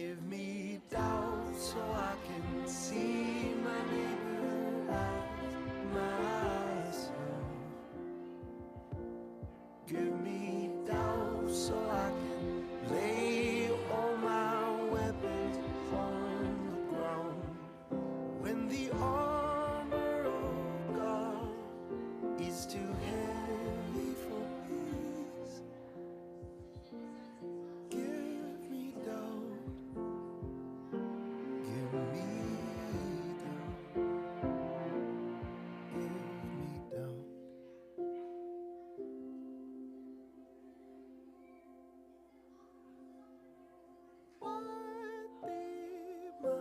Give me doubt so I can see my neighbor as myself. Give me doubt so I can lay all my weapons on the ground. When the armor of God is too heavy for peace, give me doubt. Give me doubt. Give me doubt. What be my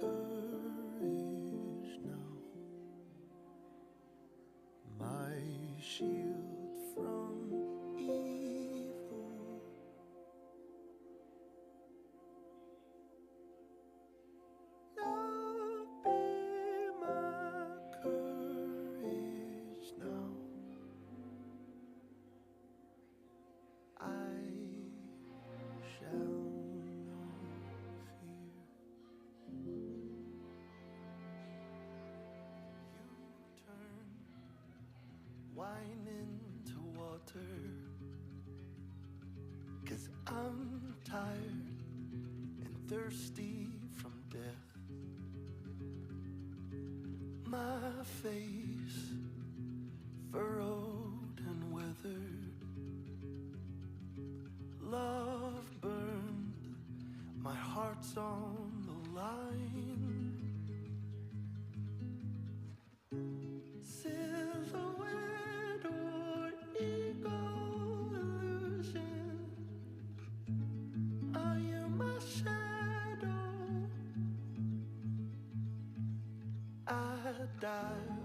courage now? My shield from evil. Love be my courage now. I shall not fear. You turn wine into water, 'cause I'm tired and thirsty from death. My face furrowed and weathered. Love burned, my heart's on the line. Silhouette or eagle illusion, I am my shadow. I dive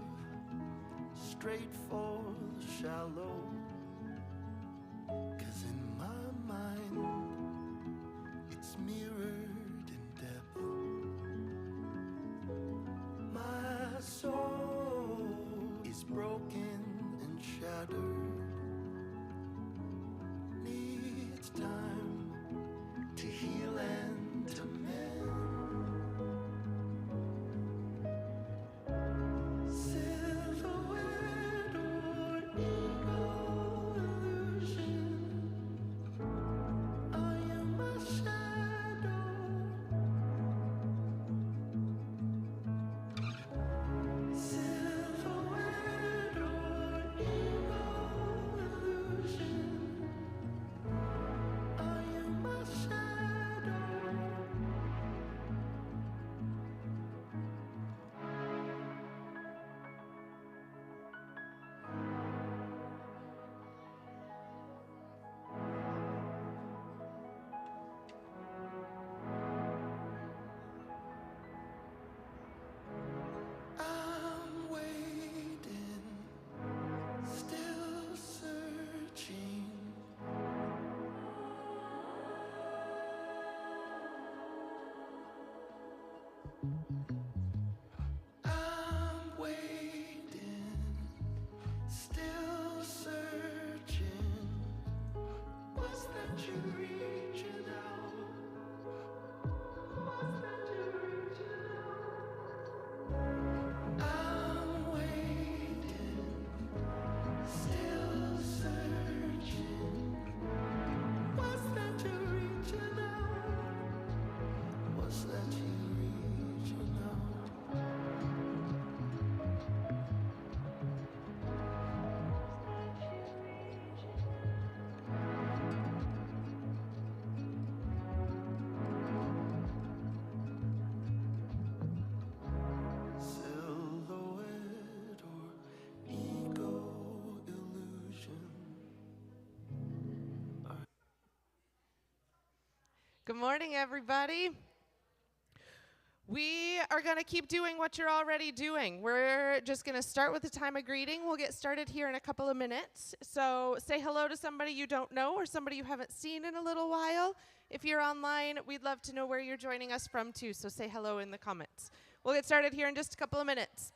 straight for the shallow, 'cause in my mind it's mirrored in depth. My soul is broken and shattered, needs time to heal and to mend. Silhouette or eagle illusion, I am my shadow. Silhouette or eagle illusion, I am my shadow. I'm waiting, still searching. I'm waiting, still searching. Was that you reaching out? Was that you reaching out? I'm waiting, still searching. Was that you reaching out? Was that you reaching out? Silhouette or ego illusion. Good morning, everybody. We are going to keep doing what you're already doing. We're just going to start with the time of greeting. We'll get started here in a couple of minutes. So say hello to somebody you don't know or somebody you haven't seen in a little while. If you're online, we'd love to know where you're joining us from, too. So say hello in the comments. We'll get started here in just a couple of minutes.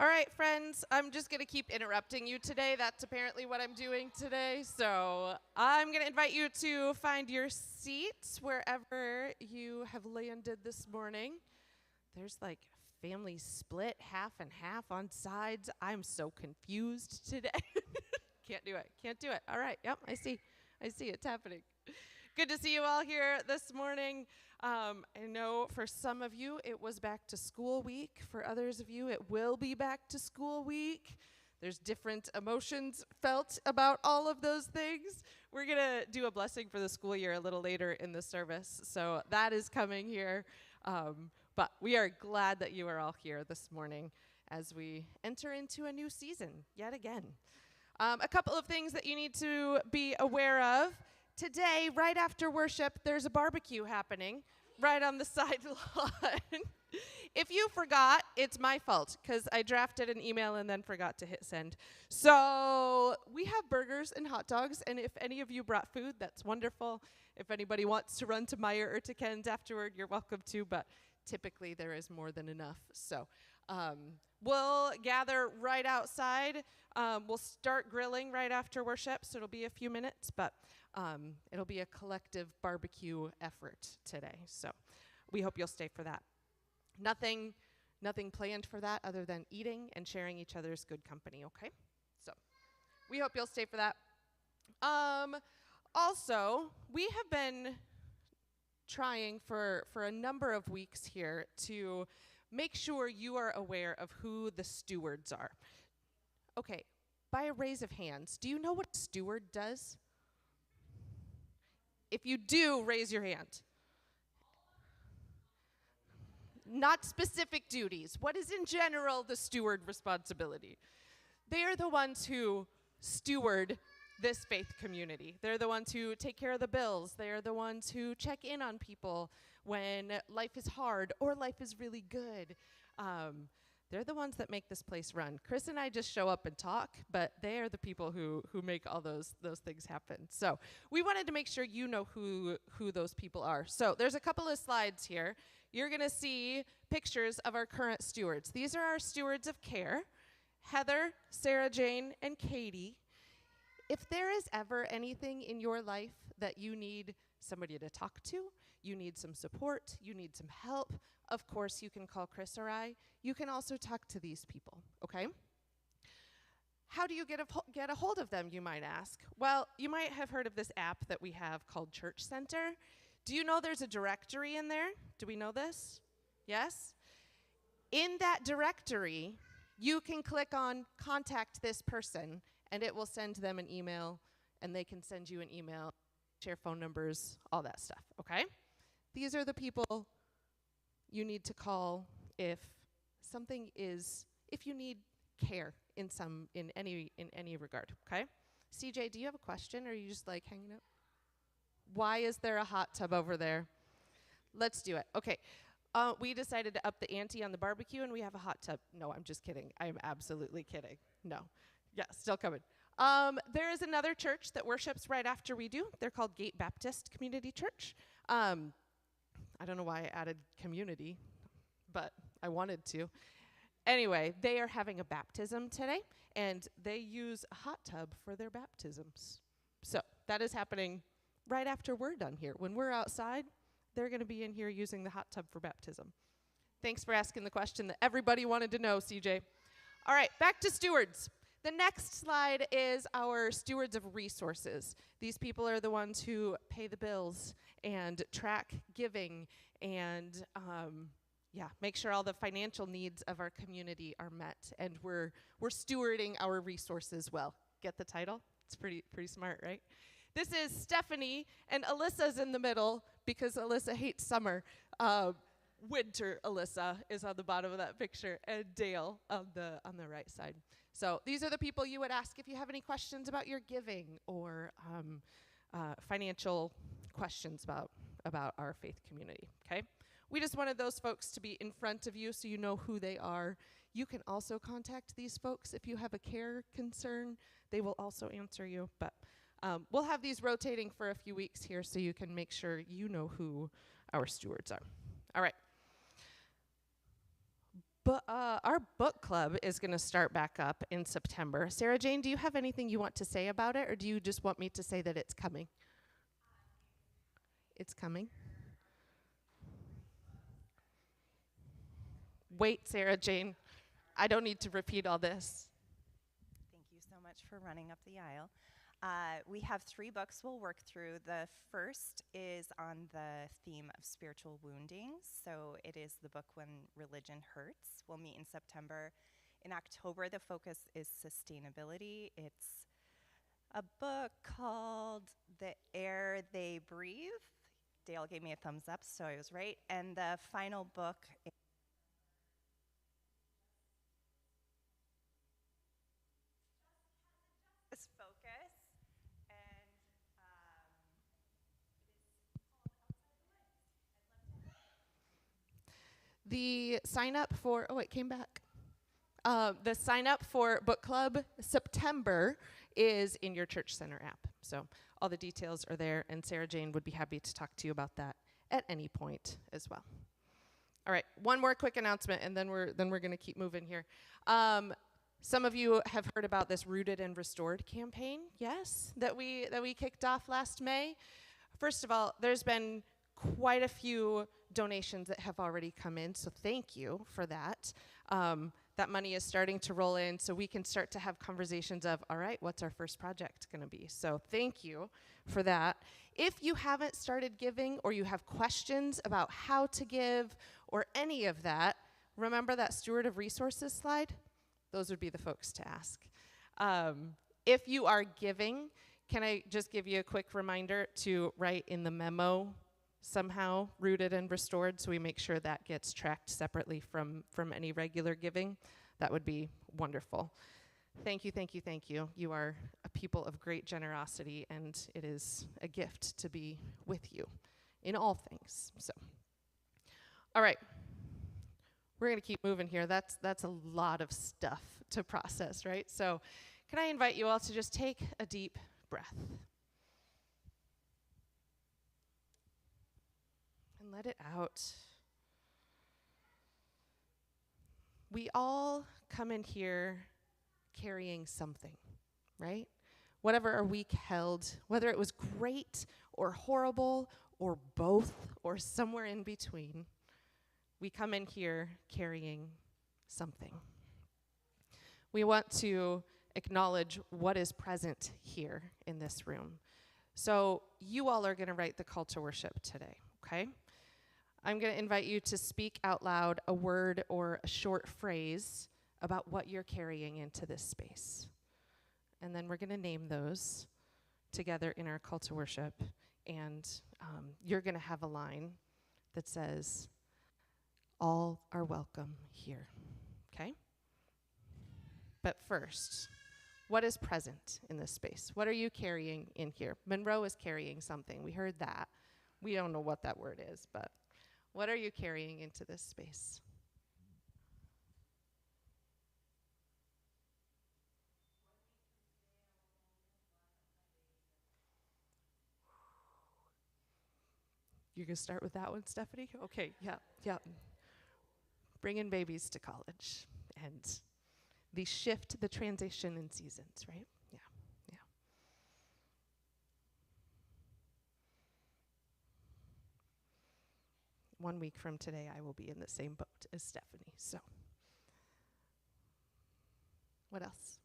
All right, friends, I'm just going to keep interrupting you today. That's apparently what I'm doing today. So I'm going to invite you to find your seats wherever you have landed this morning. There's like family split half and half on sides. I'm so confused today. Can't do it. Can't do it. All right. Yep, I see. It's happening. Good to see you all here this morning. I know for some of you it was back to school week. For others of you it will be back to school week. There's different emotions felt about all of those things. We're going to do a blessing for the school year a little later in the service. So that is coming here. But we are glad that you are all here this morning as we enter into a new season yet again. A couple of things that you need to be aware of. Today, right after worship, there's a barbecue happening right on the sideline. If you forgot, it's my fault because I drafted an email and then forgot to hit send. So we have burgers and hot dogs, and if any of you brought food, that's wonderful. If anybody wants to run to Meyer or to Ken's afterward, you're welcome to, but typically there is more than enough. So we'll gather right outside. We'll start grilling right after worship, so it'll be a few minutes, but it'll be a collective barbecue effort today. So we hope you'll stay for that. Nothing planned for that other than eating and sharing each other's good company, okay? So we hope you'll stay for that. Also, we have been trying for a number of weeks here to make sure you are aware of who the stewards are. Okay, by a raise of hands, do you know what a steward does? If you do, raise your hand. Not specific duties. What is in general the steward responsibility? They are the ones who steward this faith community. They're the ones who take care of the bills. They are the ones who check in on people when life is hard or life is really good. They're the ones that make this place run. Chris and I just show up and talk, but they are the people who make all those things happen. So we wanted to make sure you know who those people are. So there's a couple of slides here. You're going to see pictures of our current stewards. These are our stewards of care, Heather, Sarah Jane, and Katie. If there is ever anything in your life that you need somebody to talk to, you need some support, you need some help, of course you can call Chris or I. You can also talk to these people, okay? How do you get a hold of them, you might ask? Well, you might have heard of this app that we have called Church Center. Do you know there's a directory in there? Do we know this? Yes? In that directory, you can click on Contact This Person, and it will send them an email, and they can send you an email, share phone numbers, all that stuff, okay? These are the people you need to call if you need care in any regard, okay? CJ, do you have a question, or are you just like hanging out? Why is there a hot tub over there? Let's do it. Okay. We decided to up the ante on the barbecue, and we have a hot tub. No, I'm just kidding. I'm absolutely kidding. No. Yeah, still coming. There is another church that worships right after we do. They're called Gate Baptist Community Church. I don't know why I added community, but I wanted to. Anyway, they are having a baptism today, and they use a hot tub for their baptisms. So that is happening right after we're done here. When we're outside, they're going to be in here using the hot tub for baptism. Thanks for asking the question that everybody wanted to know, CJ. All right, back to stewards. The next slide is our stewards of resources. These people are the ones who pay the bills and track giving and make sure all the financial needs of our community are met. And we're stewarding our resources well. Get the title? It's pretty smart, right? This is Stephanie, and Alyssa's in the middle because Alyssa hates summer. Winter Alyssa is on the bottom of that picture, and Dale on the right side. So these are the people you would ask if you have any questions about your giving or financial questions about our faith community, okay? We just wanted those folks to be in front of you so you know who they are. You can also contact these folks if you have a care concern. They will also answer you, but we'll have these rotating for a few weeks here so you can make sure you know who our stewards are. All right. our book club is going to start back up in September. Sarah Jane, do you have anything you want to say about it, or do you just want me to say that it's coming? It's coming. Wait, Sarah Jane. I don't need to repeat all this. Thank you so much for running up the aisle. We have 3 books we'll work through. The first is on the theme of spiritual wounding. So it is the book When Religion Hurts. We'll meet in September. In October, the focus is sustainability. It's a book called The Air They Breathe. Dale gave me a thumbs up, so I was right. And the final book is Focus. And The sign up for, oh, it came back. The sign up for book club September is in your Church Center app. So all the details are there, and Sarah Jane would be happy to talk to you about that at any point as well. All right, one more quick announcement, and then we're going to keep moving here. Some of you have heard about this Rooted and Restored campaign, yes, that we kicked off last May. First of all, there's been quite a few donations that have already come in, so thank you for that. That money is starting to roll in, so we can start to have conversations of, all right, what's our first project going to be? So thank you for that. If you haven't started giving, or you have questions about how to give or any of that, remember that Steward of Resources slide? Those would be the folks to ask. If you are giving, can I just give you a quick reminder to write in the memo somehow Rooted and Restored, so we make sure that gets tracked separately from any regular giving? That would be wonderful. Thank you, thank you, thank you. You are a people of great generosity, and it is a gift to be with you in all things. So, all right. We're going to keep moving here. That's a lot of stuff to process, right? So can I invite you all to just take a deep breath and let it out. We all come in here carrying something, right? Whatever our week held, whether it was great or horrible or both or somewhere in between, we come in here carrying something. We want to acknowledge what is present here in this room. So you all are going to write the call to worship today, okay? I'm going to invite you to speak out loud a word or a short phrase about what you're carrying into this space. And then we're going to name those together in our call to worship. And you're going to have a line that says, all are welcome here, okay? But first, what is present in this space? What are you carrying in here? Monroe is carrying something. We heard that. We don't know what that word is, but what are you carrying into this space? You're going to start with that one, Stephanie? Okay, yeah. Bringing babies to college and the shift, the transition in seasons, right? Yeah. 1 week from today, I will be in the same boat as Stephanie, so. What else?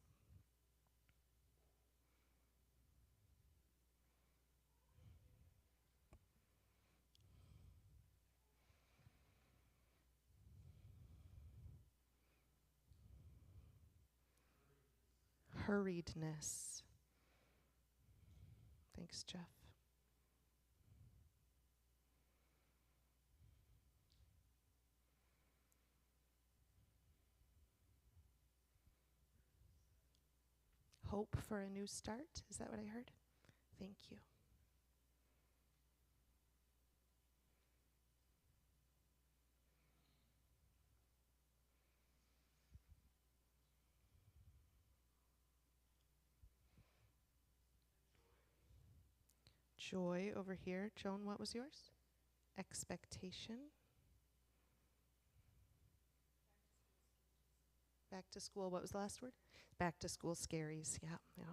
Hurriedness. Thanks, Jeff. Hope for a new start. Is that what I heard? Thank you. Joy over here. Joan, what was yours? Expectation. Back to school, what was the last word? Back to school scaries, yeah, yeah.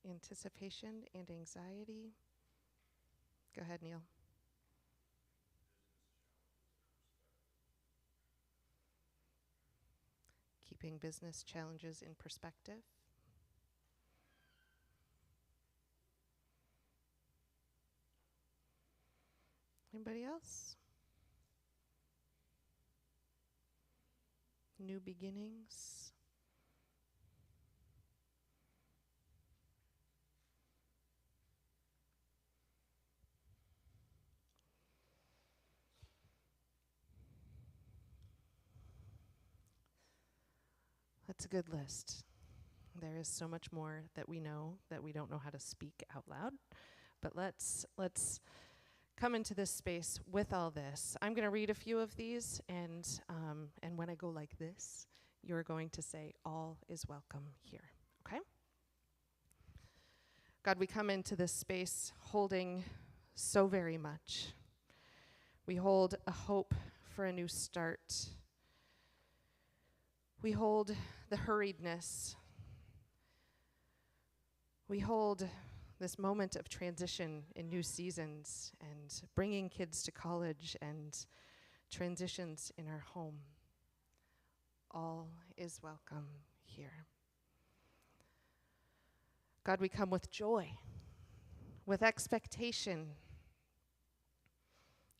Anticipation and anxiety. Go ahead, Neil. Keeping business challenges in perspective. Anybody else? New beginnings. That's a good list. There is so much more that we know that we don't know how to speak out loud. But let's come into this space with all this. I'm going to read a few of these, and when I go like this, you're going to say, all is welcome here, okay? God, we come into this space holding so very much. We hold a hope for a new start. We hold the hurriedness. We hold this moment of transition in new seasons and bringing kids to college and transitions in our home. All is welcome here. God, we come with joy, with expectation,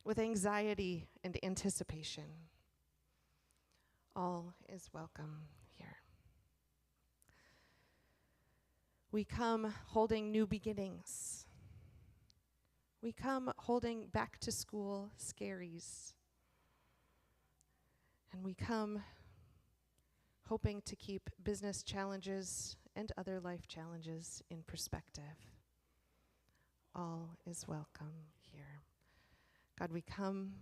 with anxiety and anticipation. All is welcome here. We come holding new beginnings. We come holding back to school scaries. And we come hoping to keep business challenges and other life challenges in perspective. All is welcome here. God, we come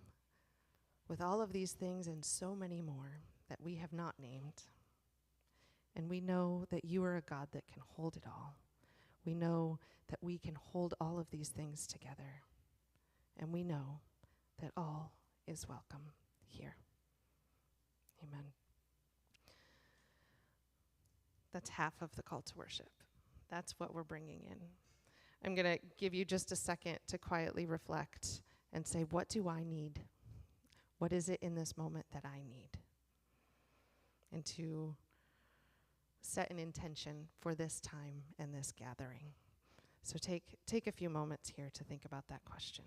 with all of these things and so many more that we have not named. And we know that you are a God that can hold it all. We know that we can hold all of these things together. And we know that all is welcome here. Amen. That's half of the call to worship. That's what we're bringing in. I'm going to give you just a second to quietly reflect and say, what do I need? What is it in this moment that I need? And to set an intention for this time and this gathering. So take a few moments here to think about that question.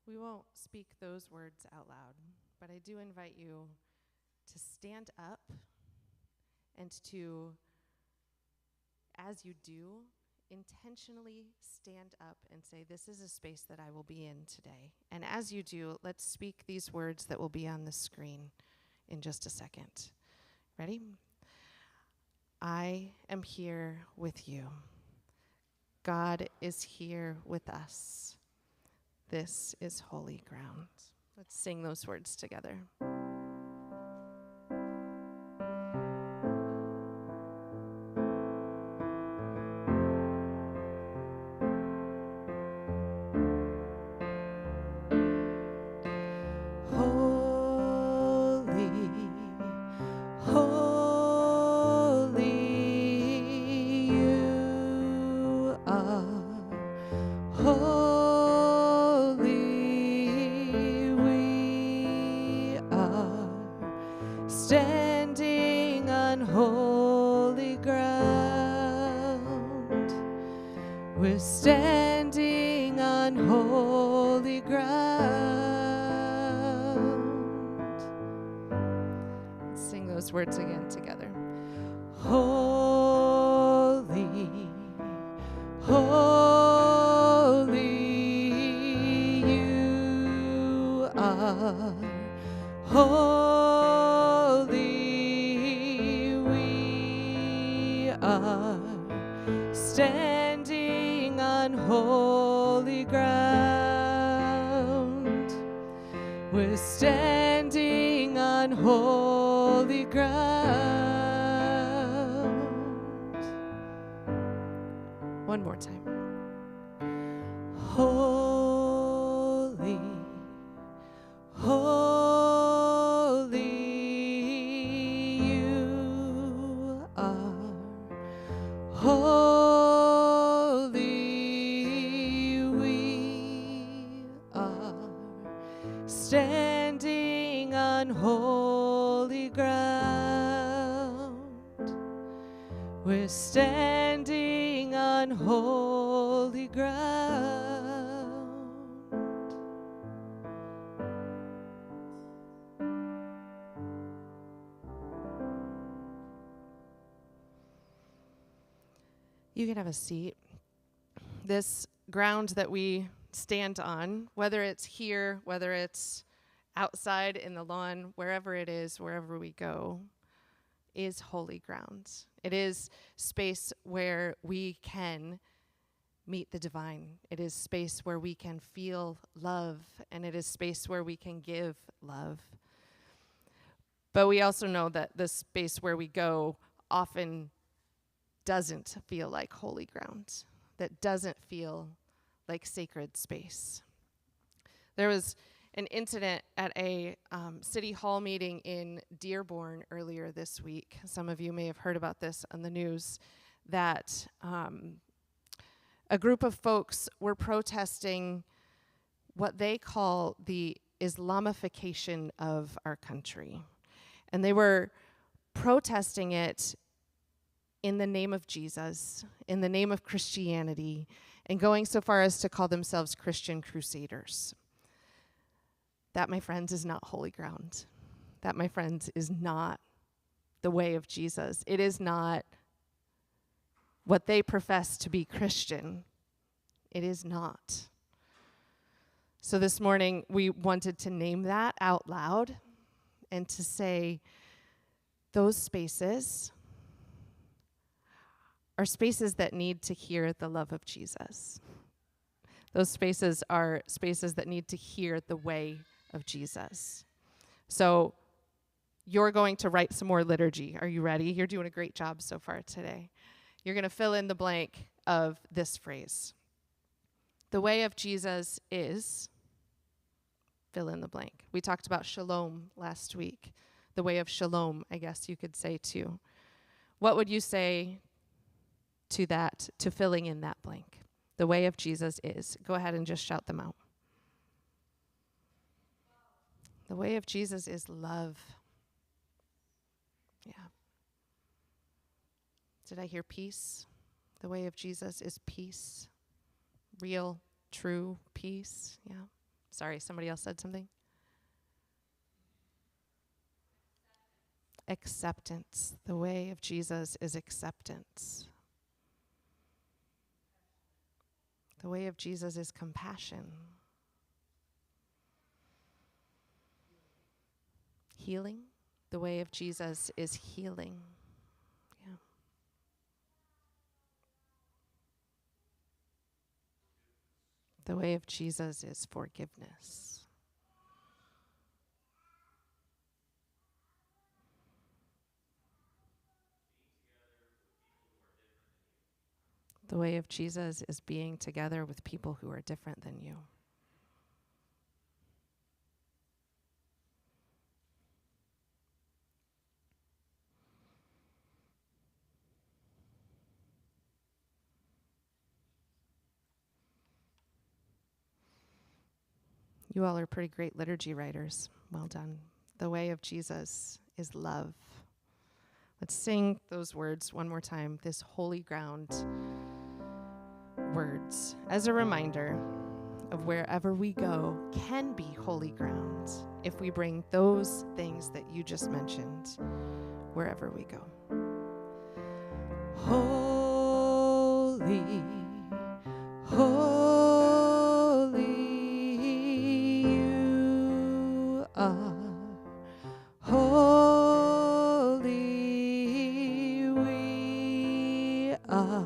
We won't speak those words out loud, but I do invite you to stand up and to, as you do, intentionally stand up and say, this is a space that I will be in today. And as you do, let's speak these words that will be on the screen in just a second. Ready? I am here with you. God is here with us. This is holy ground. Let's sing those words together. We're standing on holy ground. Let's sing those words again together. Holy, holy, you are. Holy, we are. Standing on holy ground. We're standing on holy ground. One more time. Holy, holy, you are. Holy, we are. Standing on holy ground. We're standing on holy ground. You can have a seat. This ground that we stand on, whether it's here, whether it's outside in the lawn, wherever it is, wherever we go, is holy ground. It is space where we can meet the divine. It is space where we can feel love, and it is space where we can give love. But we also know that the space where we go often doesn't feel like holy ground, that doesn't feel like sacred space. There was an incident at a city hall meeting in Dearborn earlier this week. Some of you may have heard about this on the news, that a group of folks were protesting what they call the Islamification of our country. And they were protesting it in the name of Jesus, in the name of Christianity, and going so far as to call themselves Christian crusaders. That, my friends, is not holy ground. That, my friends, is not the way of Jesus. It is not what they profess to be Christian. It is not. So this morning, we wanted to name that out loud and to say those spaces are spaces that need to hear the love of Jesus. Those spaces are spaces that need to hear the way of Jesus. So you're going to write some more liturgy. Are you ready? You're doing a great job so far today. You're going to fill in the blank of this phrase. The way of Jesus is, fill in the blank. We talked about shalom last week. The way of shalom, I guess you could say too. What would you say to that, to filling in that blank? The way of Jesus is. Go ahead and just shout them out. The way of Jesus is love. Yeah. Did I hear peace? The way of Jesus is peace. Real, true peace. Yeah. Sorry, somebody else said something. Acceptance. The way of Jesus is acceptance. The way of Jesus is compassion. Healing. The way of Jesus is healing. Yeah. The way of Jesus is forgiveness. The way of Jesus is being together with people who are different than you. You all are pretty great liturgy writers. Well done. The way of Jesus is love. Let's sing those words one more time. This holy ground words as a reminder of wherever we go can be holy ground if we bring those things that you just mentioned wherever we go. Holy, holy you are. Holy we are,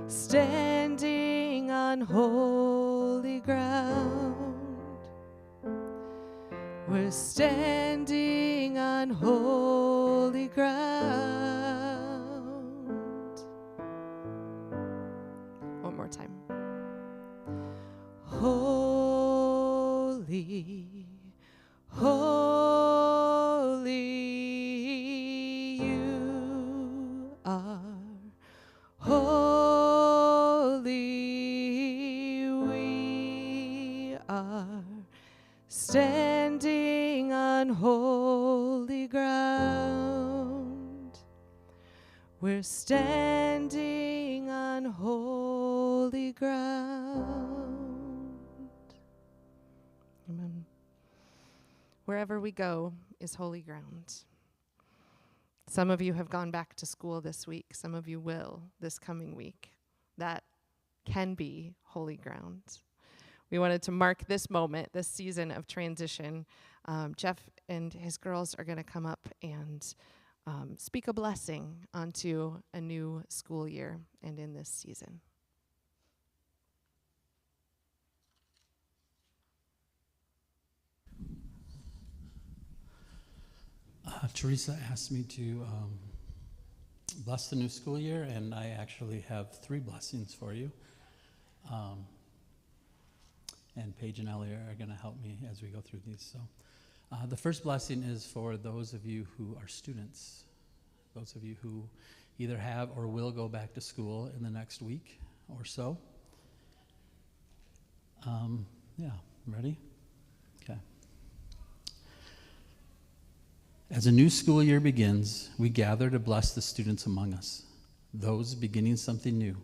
standing on holy ground. We're standing on holy ground. One more time. Holy, holy you are. Holy we are, standing on holy ground. We're standing on holy ground. Amen. Wherever we go is holy ground. Some of you have gone back to school this week. Some of you will this coming week. That can be holy ground. We wanted to mark this moment, this season of transition. Jeff and his girls are going to come up and speak a blessing onto a new school year and in this season. Teresa asked me to bless the new school year, and I actually have 3 blessings for you. And Paige and Ellie are going to help me as we go through these. So, the first blessing is for those of you who are students, those of you who either have or will go back to school in the next week or so. Yeah, ready? Okay. As a new school year begins, we gather to bless the students among us, those beginning something new,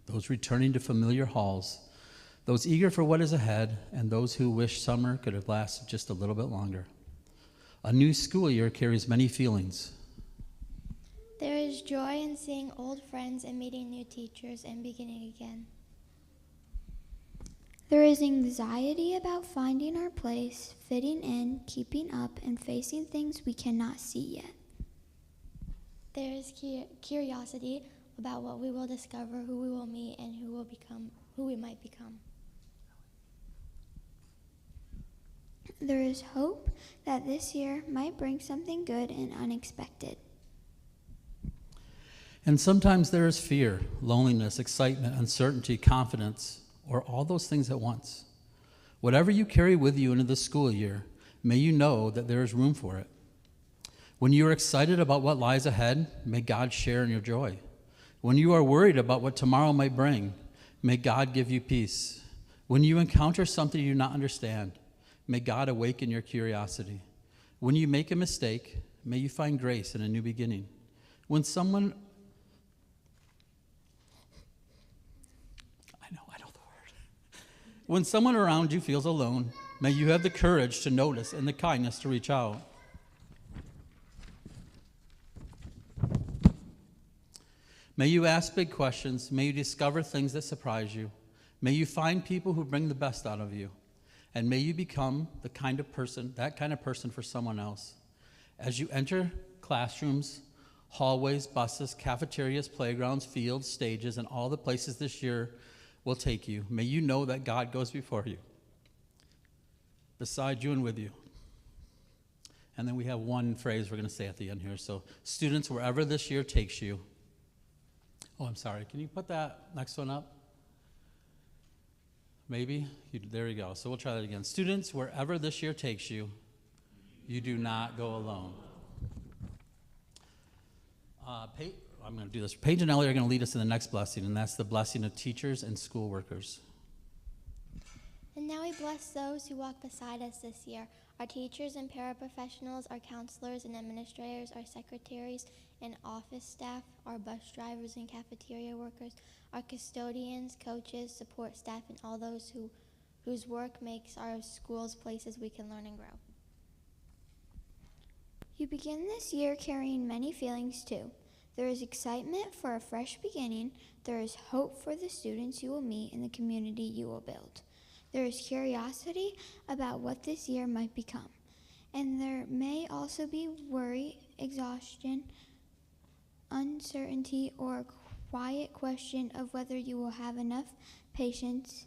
those returning to familiar halls, those eager for what is ahead, and those who wish summer could have lasted just a little bit longer. A new school year carries many feelings. There is joy in seeing old friends and meeting new teachers and beginning again. There is anxiety about finding our place, fitting in, keeping up, and facing things we cannot see yet. There is curiosity about what we will discover, who we will meet, and who we might become. There is hope that this year might bring something good and unexpected. And sometimes there is fear, loneliness, excitement, uncertainty, confidence, or all those things at once. Whatever you carry with you into the school year, may you know that there is room for it. When you are excited about what lies ahead, may God share in your joy. When you are worried about what tomorrow might bring, may God give you peace. When you encounter something you do not understand, may God awaken your curiosity. When you make a mistake, may you find grace in a new beginning. When someone When someone around you feels alone, may you have the courage to notice and the kindness to reach out. May you ask big questions. May you discover things that surprise you. May you find people who bring the best out of you. And may you become that kind of person for someone else. As you enter classrooms, hallways, buses, cafeterias, playgrounds, fields, stages, and all the places this year will take you, may you know that God goes before you, beside you and with you. And then we have one phrase we're going to say at the end here. So, students, wherever this year takes you. Oh, I'm sorry. Can you put that next one up? Maybe? There you go. So we'll try that again. Students, wherever this year takes you, you do not go alone. I'm going to do this. Paige and Ellie are going to lead us in the next blessing, and that's the blessing of teachers and school workers. And now we bless those who walk beside us this year, Our teachers and paraprofessionals, our counselors and administrators, our secretaries and office staff, our bus drivers and cafeteria workers, our custodians, coaches, support staff, and all those whose work makes our schools places we can learn and grow. You begin this year carrying many feelings too. There is excitement for a fresh beginning. There is hope for the students you will meet and the community you will build. There is curiosity about what this year might become. And there may also be worry, exhaustion, uncertainty, or a quiet question of whether you will have enough patience,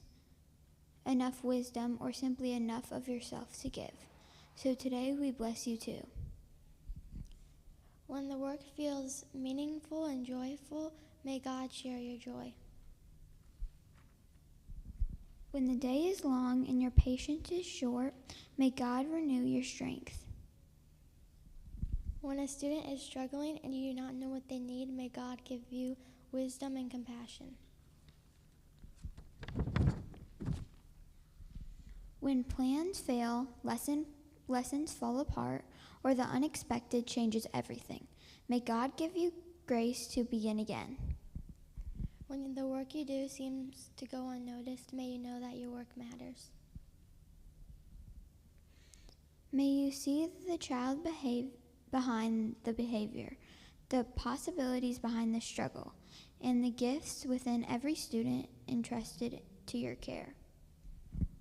enough wisdom, or simply enough of yourself to give. So today we bless you too. When the work feels meaningful and joyful, may God share your joy. When the day is long and your patience is short, may God renew your strength. When a student is struggling and you do not know what they need, may God give you wisdom and compassion. When plans fail, lessons fall apart, or the unexpected changes everything, may God give you grace to begin again. When the work you do seems to go unnoticed, may you know that your work matters. May you see the child behind the behavior, the possibilities behind the struggle, and the gifts within every student entrusted to your care.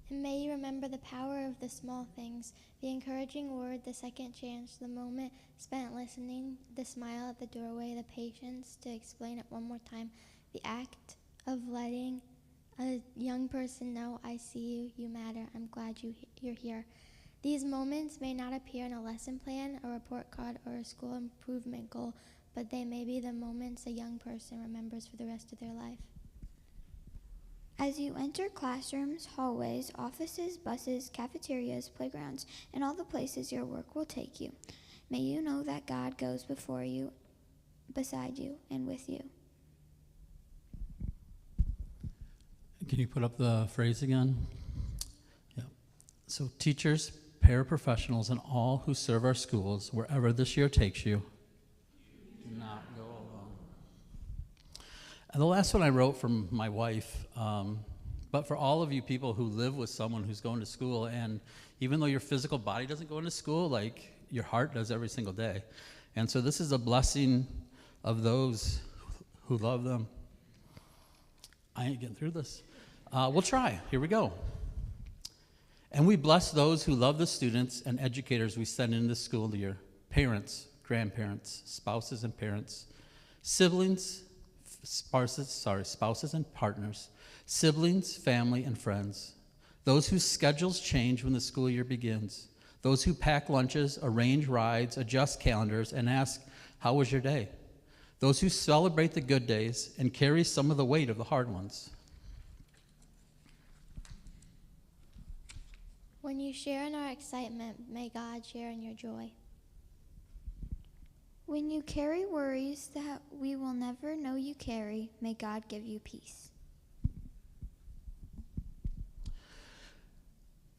And may you remember the power of the small things, the encouraging word, the second chance, the moment spent listening, the smile at the doorway, the patience to explain it one more time, the act of letting a young person know, I see you, you matter, I'm glad you're here. These moments may not appear in a lesson plan, a report card, or a school improvement goal, but they may be the moments a young person remembers for the rest of their life. As you enter classrooms, hallways, offices, buses, cafeterias, playgrounds, and all the places your work will take you, may you know that God goes before you, beside you, and with you. Can you put up the phrase again? Yeah. So teachers, paraprofessionals, and all who serve our schools, wherever this year takes you, do not go alone. And the last one I wrote from my wife, but for all of you people who live with someone who's going to school, and even though your physical body doesn't go into school, like your heart does every single day. And so this is a blessing of those who love them. I ain't getting through this. We'll try. Here we go. And we bless those who love the students and educators we send in this school year. Parents, grandparents, spouses and parents, siblings, spouses and partners, siblings, family, and friends. Those whose schedules change when the school year begins. Those who pack lunches, arrange rides, adjust calendars, and ask, how was your day? Those who celebrate the good days and carry some of the weight of the hard ones. When you share in our excitement, may God share in your joy. When you carry worries that we will never know you carry, may God give you peace.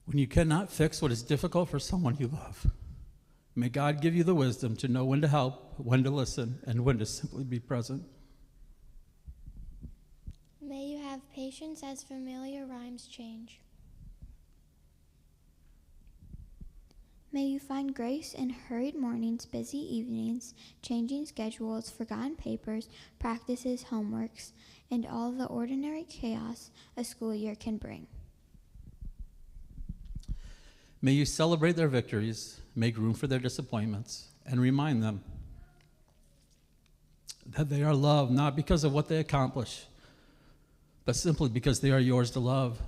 When you cannot fix what is difficult for someone you love, may God give you the wisdom to know when to help, when to listen, and when to simply be present. May you have patience as familiar rhymes change. May you find grace in hurried mornings, busy evenings, changing schedules, forgotten papers, practices, homeworks, and all the ordinary chaos a school year can bring. May you celebrate their victories, make room for their disappointments, and remind them that they are loved not because of what they accomplish, but simply because they are yours to love.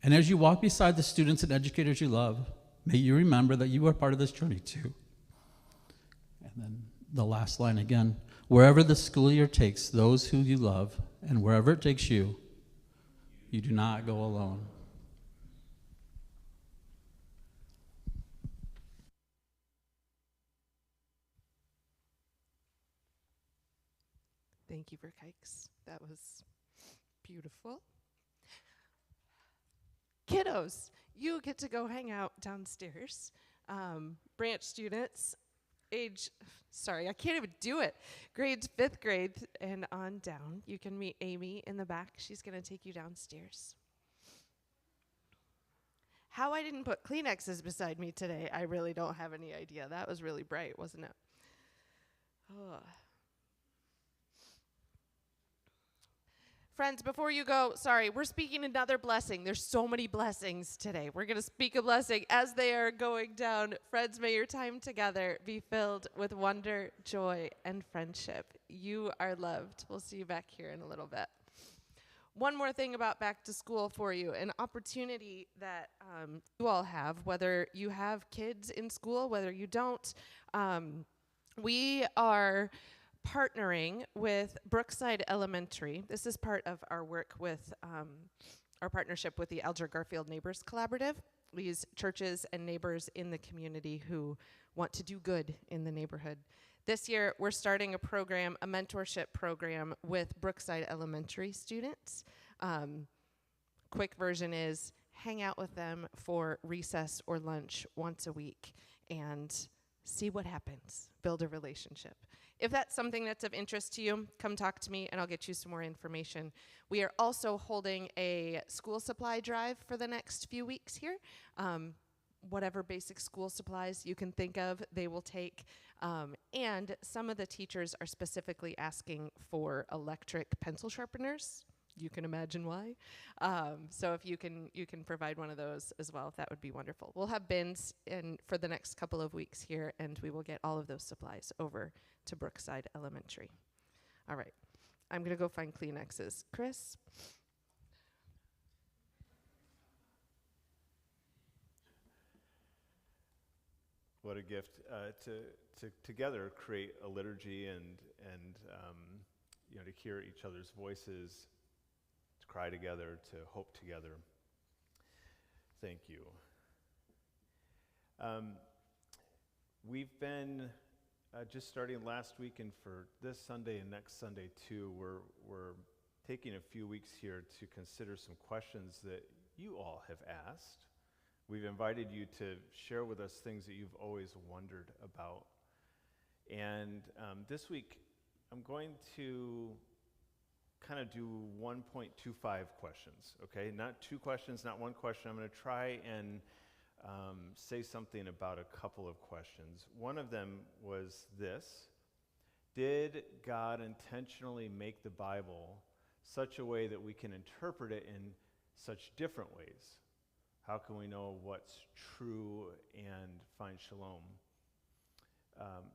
And as you walk beside the students and educators you love, may you remember that you are part of this journey too. And then the last line again, wherever the school year takes those who you love, and wherever it takes you, you do not go alone. Thank you, Verkykes. That was beautiful. Kiddos, you get to go hang out downstairs. Branch students, I can't even do it. Grades 5th grade and on down. You can meet Amy in the back. She's going to take you downstairs. How I didn't put Kleenexes beside me today, I really don't have any idea. That was really bright, wasn't it? Oh. Friends, before you go, we're speaking another blessing. There's so many blessings today. We're going to speak a blessing as they are going down. Friends, may your time together be filled with wonder, joy, and friendship. You are loved. We'll see you back here in a little bit. One more thing about back to school for you, an opportunity that you all have, whether you have kids in school, whether you don't. We are partnering with Brookside Elementary. This is part of our work with our partnership with the Alger Garfield Neighbors Collaborative, these churches and neighbors in the community who want to do good in the neighborhood. This year, we're starting a program, a mentorship program with Brookside Elementary students. Quick version is hang out with them for recess or lunch once a week and see what happens, build a relationship. If that's something that's of interest to you, come talk to me and I'll get you some more information. We are also holding a school supply drive for the next few weeks here. Whatever basic school supplies you can think of, they will take. And some of the teachers are specifically asking for electric pencil sharpeners. You can imagine why. So if you can provide one of those as well, that would be wonderful. We'll have bins for the next couple of weeks here, and we will get all of those supplies over to Brookside Elementary. All right, I'm gonna go find Kleenexes. Chris? What a gift to together create a liturgy and to hear each other's voices, to cry together, to hope together. Thank you. We've been just starting last week, and for this Sunday and next Sunday too, we're taking a few weeks here to consider some questions that you all have asked. We've invited you to share with us things that you've always wondered about. And this week, I'm going to kind of do 1.25 questions, okay? Not 2 questions, not 1 question. I'm going to try and say something about a couple of questions. One of them was this: did God intentionally make the Bible such a way that we can interpret it in such different ways? How can we know what's true and find shalom?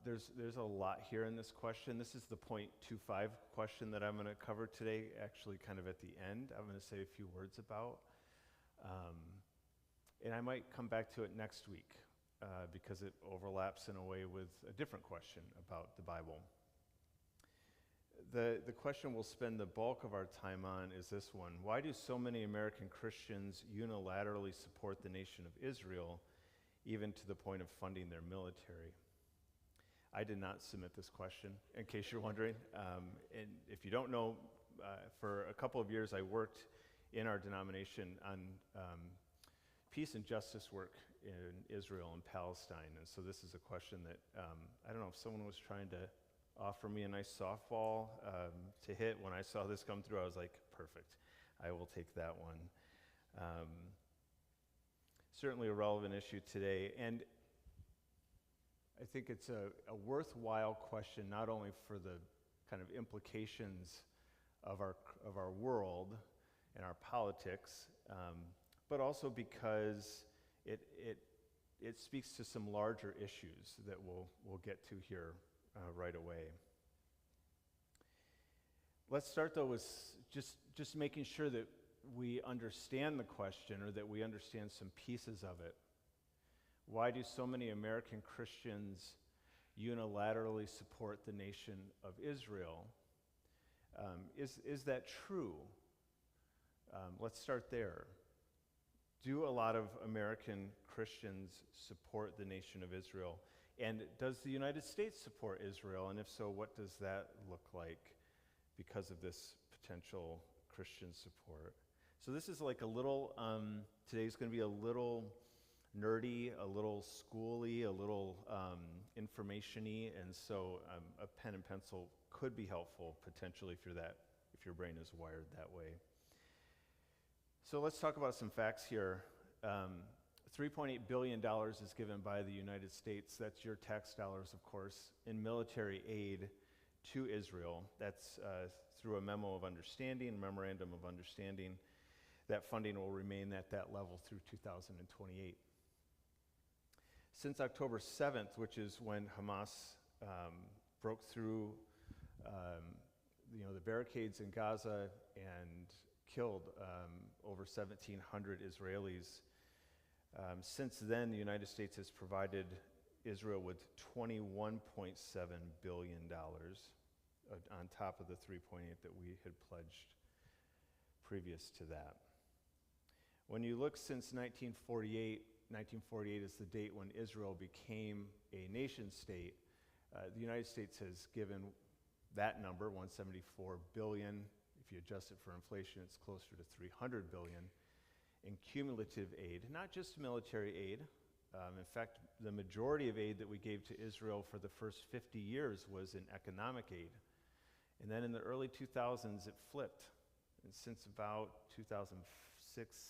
There's a lot here in this question. This is the 0.25 question that I'm going to cover today, actually kind of at the end. I'm going to say a few words about. And I might come back to it next week because it overlaps in a way with a different question about the Bible. The question we'll spend the bulk of our time on is this one: why do so many American Christians unilaterally support the nation of Israel, even to the point of funding their military? I did not submit this question, in case you're wondering. And if you don't know, for a couple of years I worked in our denomination on peace and justice work in Israel and Palestine. And so this is a question that, I don't know, if someone was trying to offer me a nice softball to hit, when I saw this come through, I was like, perfect, I will take that one. Certainly a relevant issue today, and I think it's a worthwhile question, not only for the kind of implications of our world and our politics, but also because it speaks to some larger issues that we'll get to here right away. Let's start though with just making sure that we understand the question, or that we understand some pieces of it. Why do so many American Christians unilaterally support the nation of Israel? Is that true? Let's start there. Do a lot of American Christians support the nation of Israel? And does the United States support Israel? And if so, what does that look like because of this potential Christian support? So this is like a little, today's going to be a little nerdy, a little schooly, a little information-y, and so a pen and pencil could be helpful potentially if your brain is wired that way. So let's talk about some facts here. $3.8 billion is given by the United States, that's your tax dollars, of course, in military aid to Israel. That's through a memorandum of understanding. That funding will remain at that level through 2028. Since October 7th, which is when Hamas broke through the barricades in Gaza and killed over 1,700 Israelis, since then, the United States has provided Israel with $21.7 billion on top of the $3.8 that we had pledged previous to that. When you look since 1948 is the date when Israel became a nation state. The United States has given that number, $174 billion. If you adjust it for inflation, it's closer to $300 billion in cumulative aid, not just military aid. In fact, the majority of aid that we gave to Israel for the first 50 years was in economic aid. And then in the early 2000s, it flipped. And since about 2006,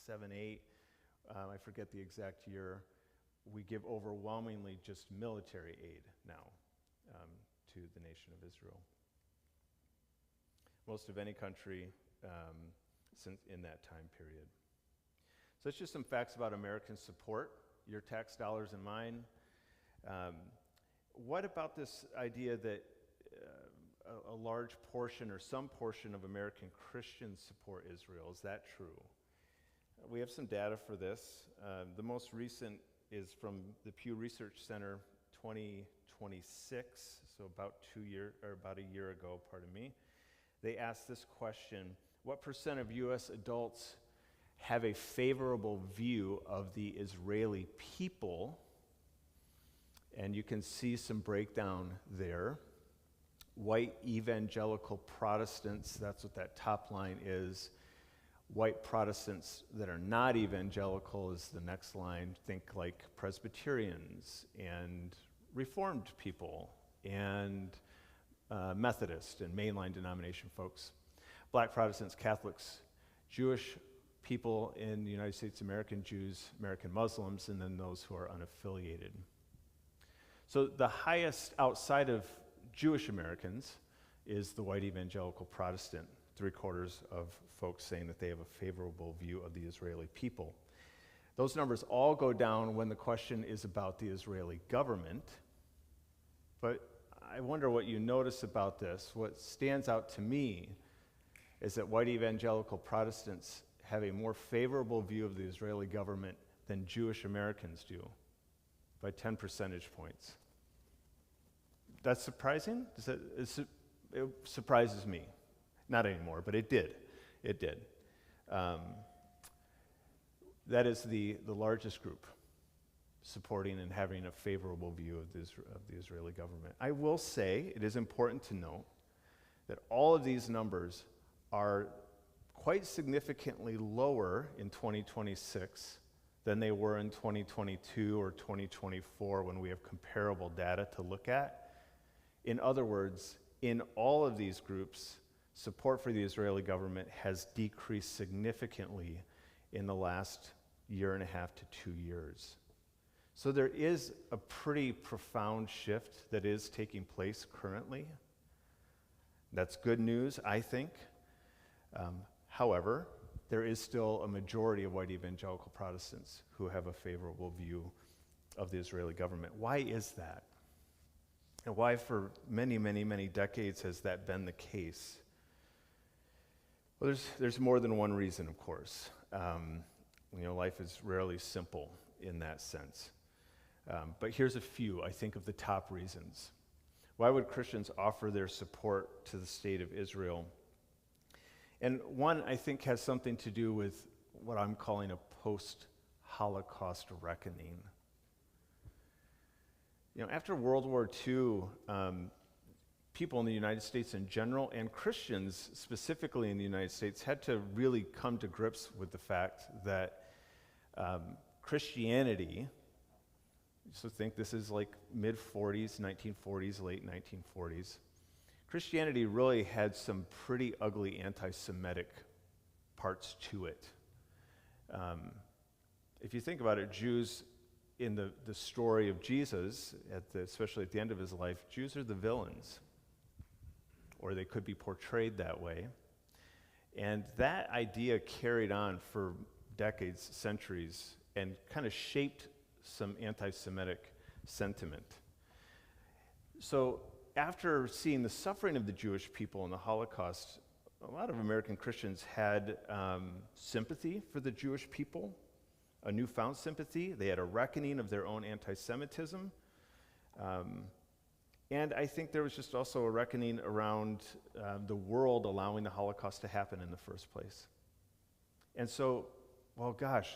7, 8, I forget the exact year, we give overwhelmingly just military aid now to the nation of Israel. Most of any country since in that time period. So that's just some facts about American support, your tax dollars and mine. What about this idea that a large portion or some portion of American Christians support Israel? Is that true? We have some data for this. The most recent is from the Pew Research Center 2026, so about a year ago, pardon me. They asked this question: what percent of U.S. adults have a favorable view of the Israeli people? And you can see some breakdown there. White evangelical Protestants, that's what that top line is. White Protestants that are not evangelical is the next line. Think like Presbyterians and Reformed people and Methodist and mainline denomination folks. Black Protestants, Catholics, Jewish people in the United States, American Jews, American Muslims, and then those who are unaffiliated. So the highest outside of Jewish Americans is the white evangelical Protestant, 3/4 of folks saying that they have a favorable view of the Israeli people. Those numbers all go down when the question is about the Israeli government. But I wonder what you notice about this. What stands out to me is that white evangelical Protestants have a more favorable view of the Israeli government than Jewish Americans do, by 10 percentage points. That's surprising? It surprises me. Not anymore, but it did. It did. That is the largest group supporting and having a favorable view of the Israeli government. I will say it is important to note that all of these numbers are quite significantly lower in 2026 than they were in 2022 or 2024 when we have comparable data to look at. In other words, in all of these groups, support for the Israeli government has decreased significantly in the last 1.5 to 2 years. So there is a pretty profound shift that is taking place currently. That's good news, I think. However, there is still a majority of white evangelical Protestants who have a favorable view of the Israeli government. Why is that? And why for many, many, many decades has that been the case? Well, there's more than one reason, of course. Life is rarely simple in that sense. But here's a few, I think, of the top reasons. Why would Christians offer their support to the state of Israel? And one, I think, has something to do with what I'm calling a post-Holocaust reckoning. After World War II, people in the United States in general, and Christians specifically in the United States, had to really come to grips with the fact that Christianity, so think this is like mid-40s, 1940s, late 1940s, Christianity really had some pretty ugly anti-Semitic parts to it. If you think about it, Jews in the story of Jesus, especially at the end of his life, Jews are the villains, or they could be portrayed that way. And that idea carried on for decades, centuries, and kind of shaped some anti-Semitic sentiment. So after seeing the suffering of the Jewish people in the Holocaust, a lot of American Christians had sympathy for the Jewish people, a newfound sympathy. They had a reckoning of their own anti-Semitism. And I think there was just also a reckoning around the world allowing the Holocaust to happen in the first place. And so, well, gosh,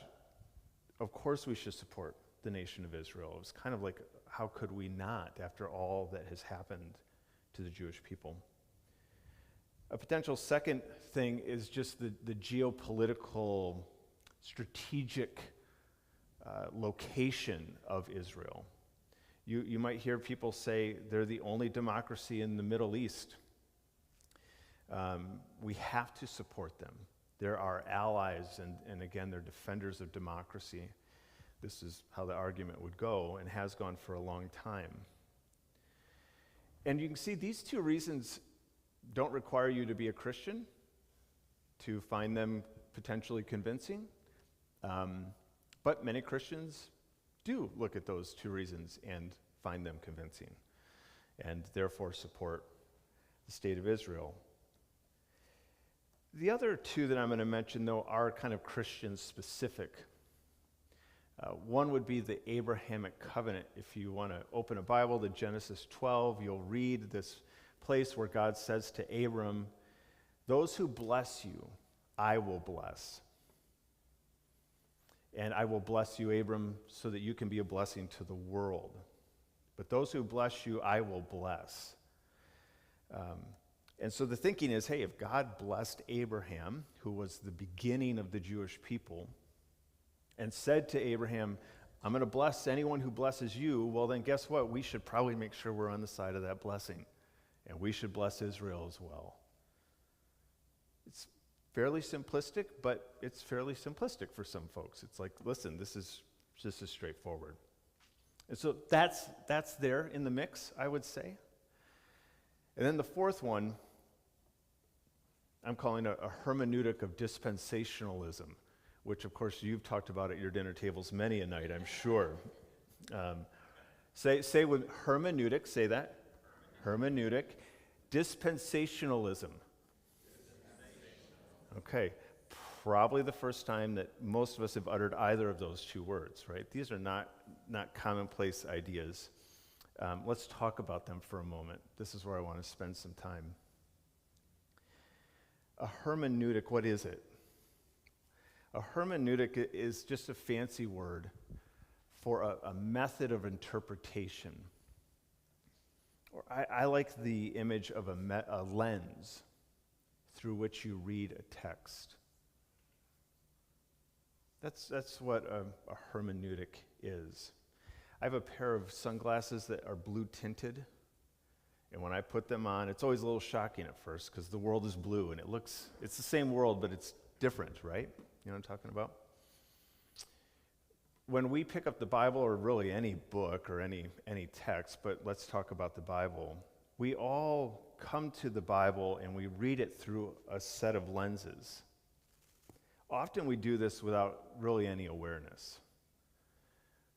of course we should support the nation of Israel. It was kind of like, how could we not, after all that has happened to the Jewish people? A potential second thing is just the geopolitical, strategic location of Israel. You might hear people say they're the only democracy in the Middle East. We have to support them. They're our allies, and again, they're defenders of democracy. This is how the argument would go, and has gone for a long time. And you can see these two reasons don't require you to be a Christian to find them potentially convincing. But many Christians do look at those two reasons and find them convincing, and therefore support the state of Israel. The other two that I'm going to mention, though, are kind of Christian-specific. One would be the Abrahamic covenant. If you want to open a Bible to Genesis 12, you'll read this place where God says to Abram, "Those who bless you, I will bless. And I will bless you, Abram, so that you can be a blessing to the world. But those who bless you, I will bless." And so the thinking is, hey, if God blessed Abraham, who was the beginning of the Jewish people, and said to Abraham, "I'm going to bless anyone who blesses you," well, then guess what? We should probably make sure we're on the side of that blessing. And we should bless Israel as well. It's fairly simplistic, but it's fairly simplistic for some folks. It's like, listen, this is just as straightforward. And so that's there in the mix, I would say. And then the fourth one, I'm calling a hermeneutic of dispensationalism, which, of course, you've talked about at your dinner tables many a night, I'm sure. Say with hermeneutic, say that. Hermeneutic. Dispensationalism. Okay. Probably the first time that most of us have uttered either of those two words, right? These are not commonplace ideas. Let's talk about them for a moment. This is where I want to spend some time. A hermeneutic, what is it? A hermeneutic is just a fancy word for a method of interpretation. Or I like the image of a lens through which you read a text. That's what a hermeneutic is. I have a pair of sunglasses that are blue tinted, and when I put them on, it's always a little shocking at first because the world is blue and it's the same world, but it's different, right? You know what I'm talking about? When we pick up the Bible, or really any book or any text, but let's talk about the Bible, we all come to the Bible and we read it through a set of lenses. Often we do this without really any awareness.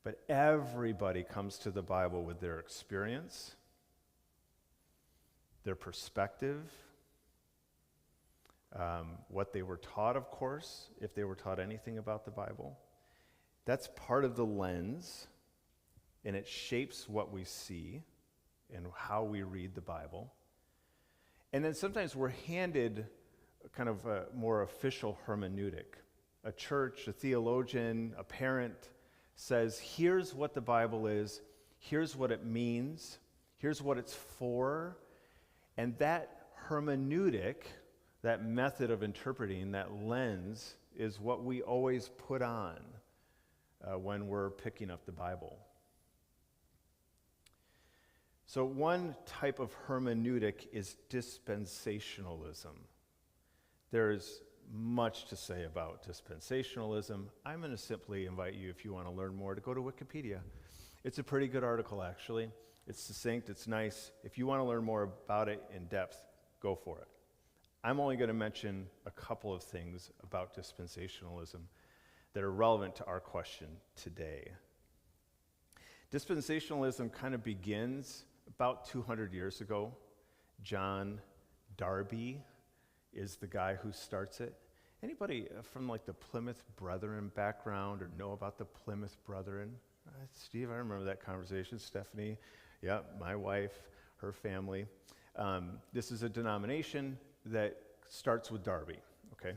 But everybody comes to the Bible with their experience, their perspective, what they were taught, of course, if they were taught anything about the Bible. That's part of the lens, and it shapes what we see and how we read the Bible. And then sometimes we're handed kind of a more official hermeneutic. A church, a theologian, a parent says, here's what the Bible is, here's what it means, here's what it's for, And that hermeneutic, that method of interpreting, that lens, is what we always put on when we're picking up the Bible. So one type of hermeneutic is dispensationalism. There's much to say about dispensationalism. I'm going to simply invite you, if you want to learn more, to go to Wikipedia. It's a pretty good article, actually. It's succinct, it's nice. If you want to learn more about it in depth, go for it. I'm only going to mention a couple of things about dispensationalism that are relevant to our question today. Dispensationalism kind of begins about 200 years ago. John Darby is the guy who starts it. Anybody from like the Plymouth Brethren background or know about the Plymouth Brethren? Steve, I remember that conversation. Stephanie, yeah, my wife, her family. This is a denomination that starts with Darby, okay?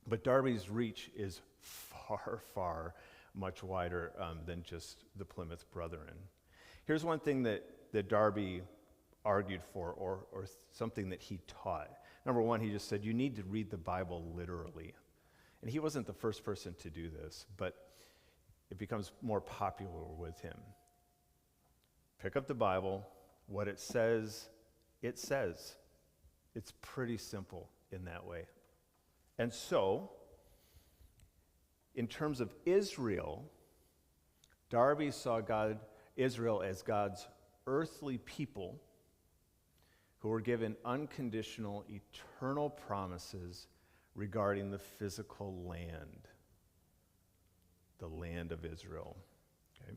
But Darby's reach is far, far much wider than just the Plymouth Brethren. Here's one thing that Darby argued for, or something that he taught. Number one, he just said, you need to read the Bible literally. And he wasn't the first person to do this, but it becomes more popular with him. Pick up the Bible, what it says, it says. It's pretty simple in that way. And so, in terms of Israel, Darby saw Israel as God's earthly people who were given unconditional, eternal promises regarding the physical land, the land of Israel. Okay?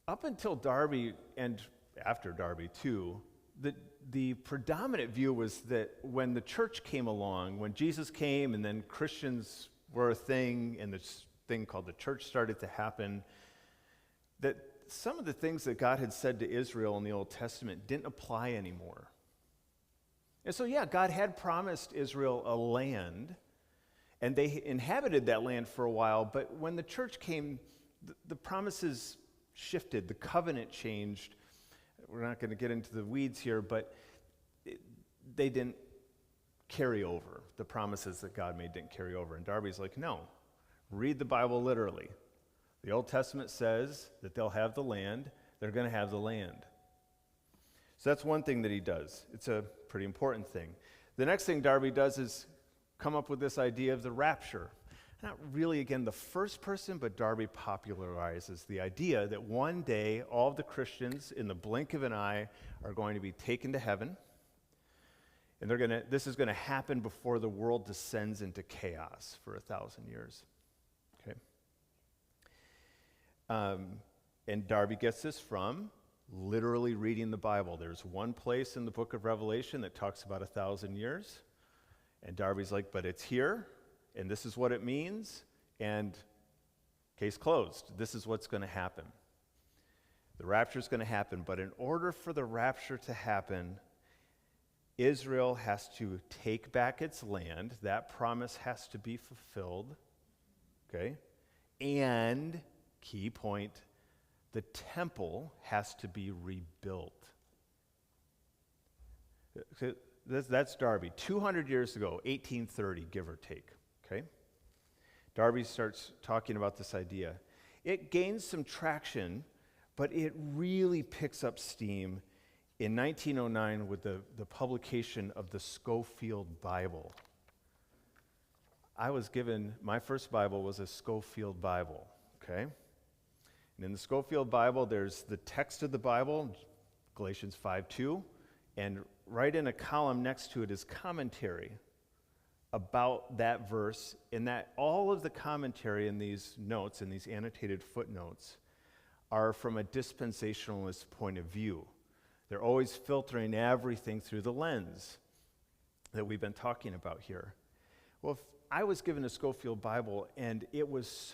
Up until Darby, and after Darby too, the predominant view was that when the church came along, when Jesus came and then Christians were a thing and this thing called the church started to happen, that some of the things that God had said to Israel in the Old Testament didn't apply anymore. And so, yeah, God had promised Israel a land, and they inhabited that land for a while, but when the church came, the promises shifted, the covenant changed. We're not going to get into the weeds here, but they didn't carry over. The promises that God made didn't carry over. And Darby's like, no, read the Bible literally. The Old Testament says that they'll have the land. They're going to have the land. So that's one thing that he does. It's a pretty important thing. The next thing Darby does is come up with this idea of the rapture. Not really, again, the first person, but Darby popularizes the idea that one day all of the Christians, in the blink of an eye, are going to be taken to heaven. And this is going to happen before the world descends into chaos for 1,000 years. Okay? And Darby gets this from literally reading the Bible. There's one place in the book of Revelation that talks about 1,000 years. And Darby's like, but it's here, and this is what it means, and case closed. This is what's going to happen. The rapture is going to happen, but in order for the rapture to happen, Israel has to take back its land. That promise has to be fulfilled. Okay? And, key point, the temple has to be rebuilt. That's Darby. 200 years ago, 1830, give or take. Okay? Darby starts talking about this idea. It gains some traction, but it really picks up steam in 1909 with the publication of the Scofield Bible. My first Bible was a Scofield Bible, okay? And in the Scofield Bible, there's the text of the Bible, Galatians 5:2, and right in a column next to it is commentary about that verse, and that all of the commentary in these notes, in these annotated footnotes, are from a dispensationalist point of view. They're always filtering everything through the lens that we've been talking about here. Well, if I was given a Scofield Bible and it was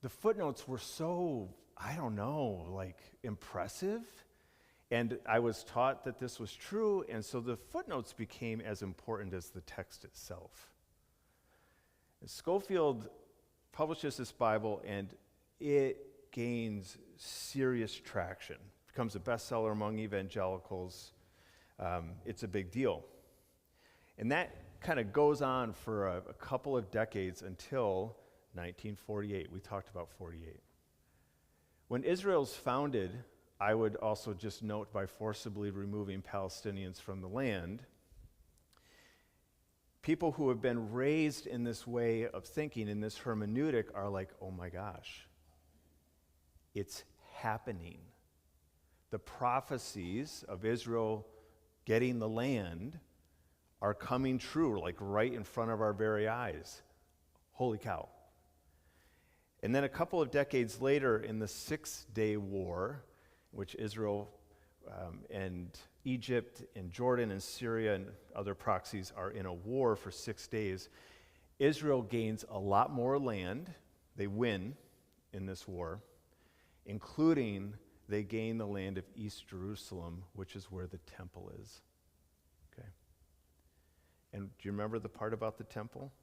the footnotes were so, impressive, and I was taught that this was true, and so the footnotes became as important as the text itself. And Scofield publishes this Bible, and it gains serious traction, becomes a bestseller among evangelicals. It's a big deal. And that kind of goes on for a couple of decades until 1948. We talked about 48. When Israel's founded, I would also just note, by forcibly removing Palestinians from the land, people who have been raised in this way of thinking, in this hermeneutic, are like, oh my gosh, it's happening. The prophecies of Israel getting the land are coming true, like right in front of our very eyes. Holy cow. And then a couple of decades later, in the Six-Day War, which Israel and Egypt and Jordan and Syria and other proxies are in a war for 6 days, Israel gains a lot more land. They win in this war, including they gain the land of East Jerusalem, which is where the temple is. Okay. And do you remember the part about the temple?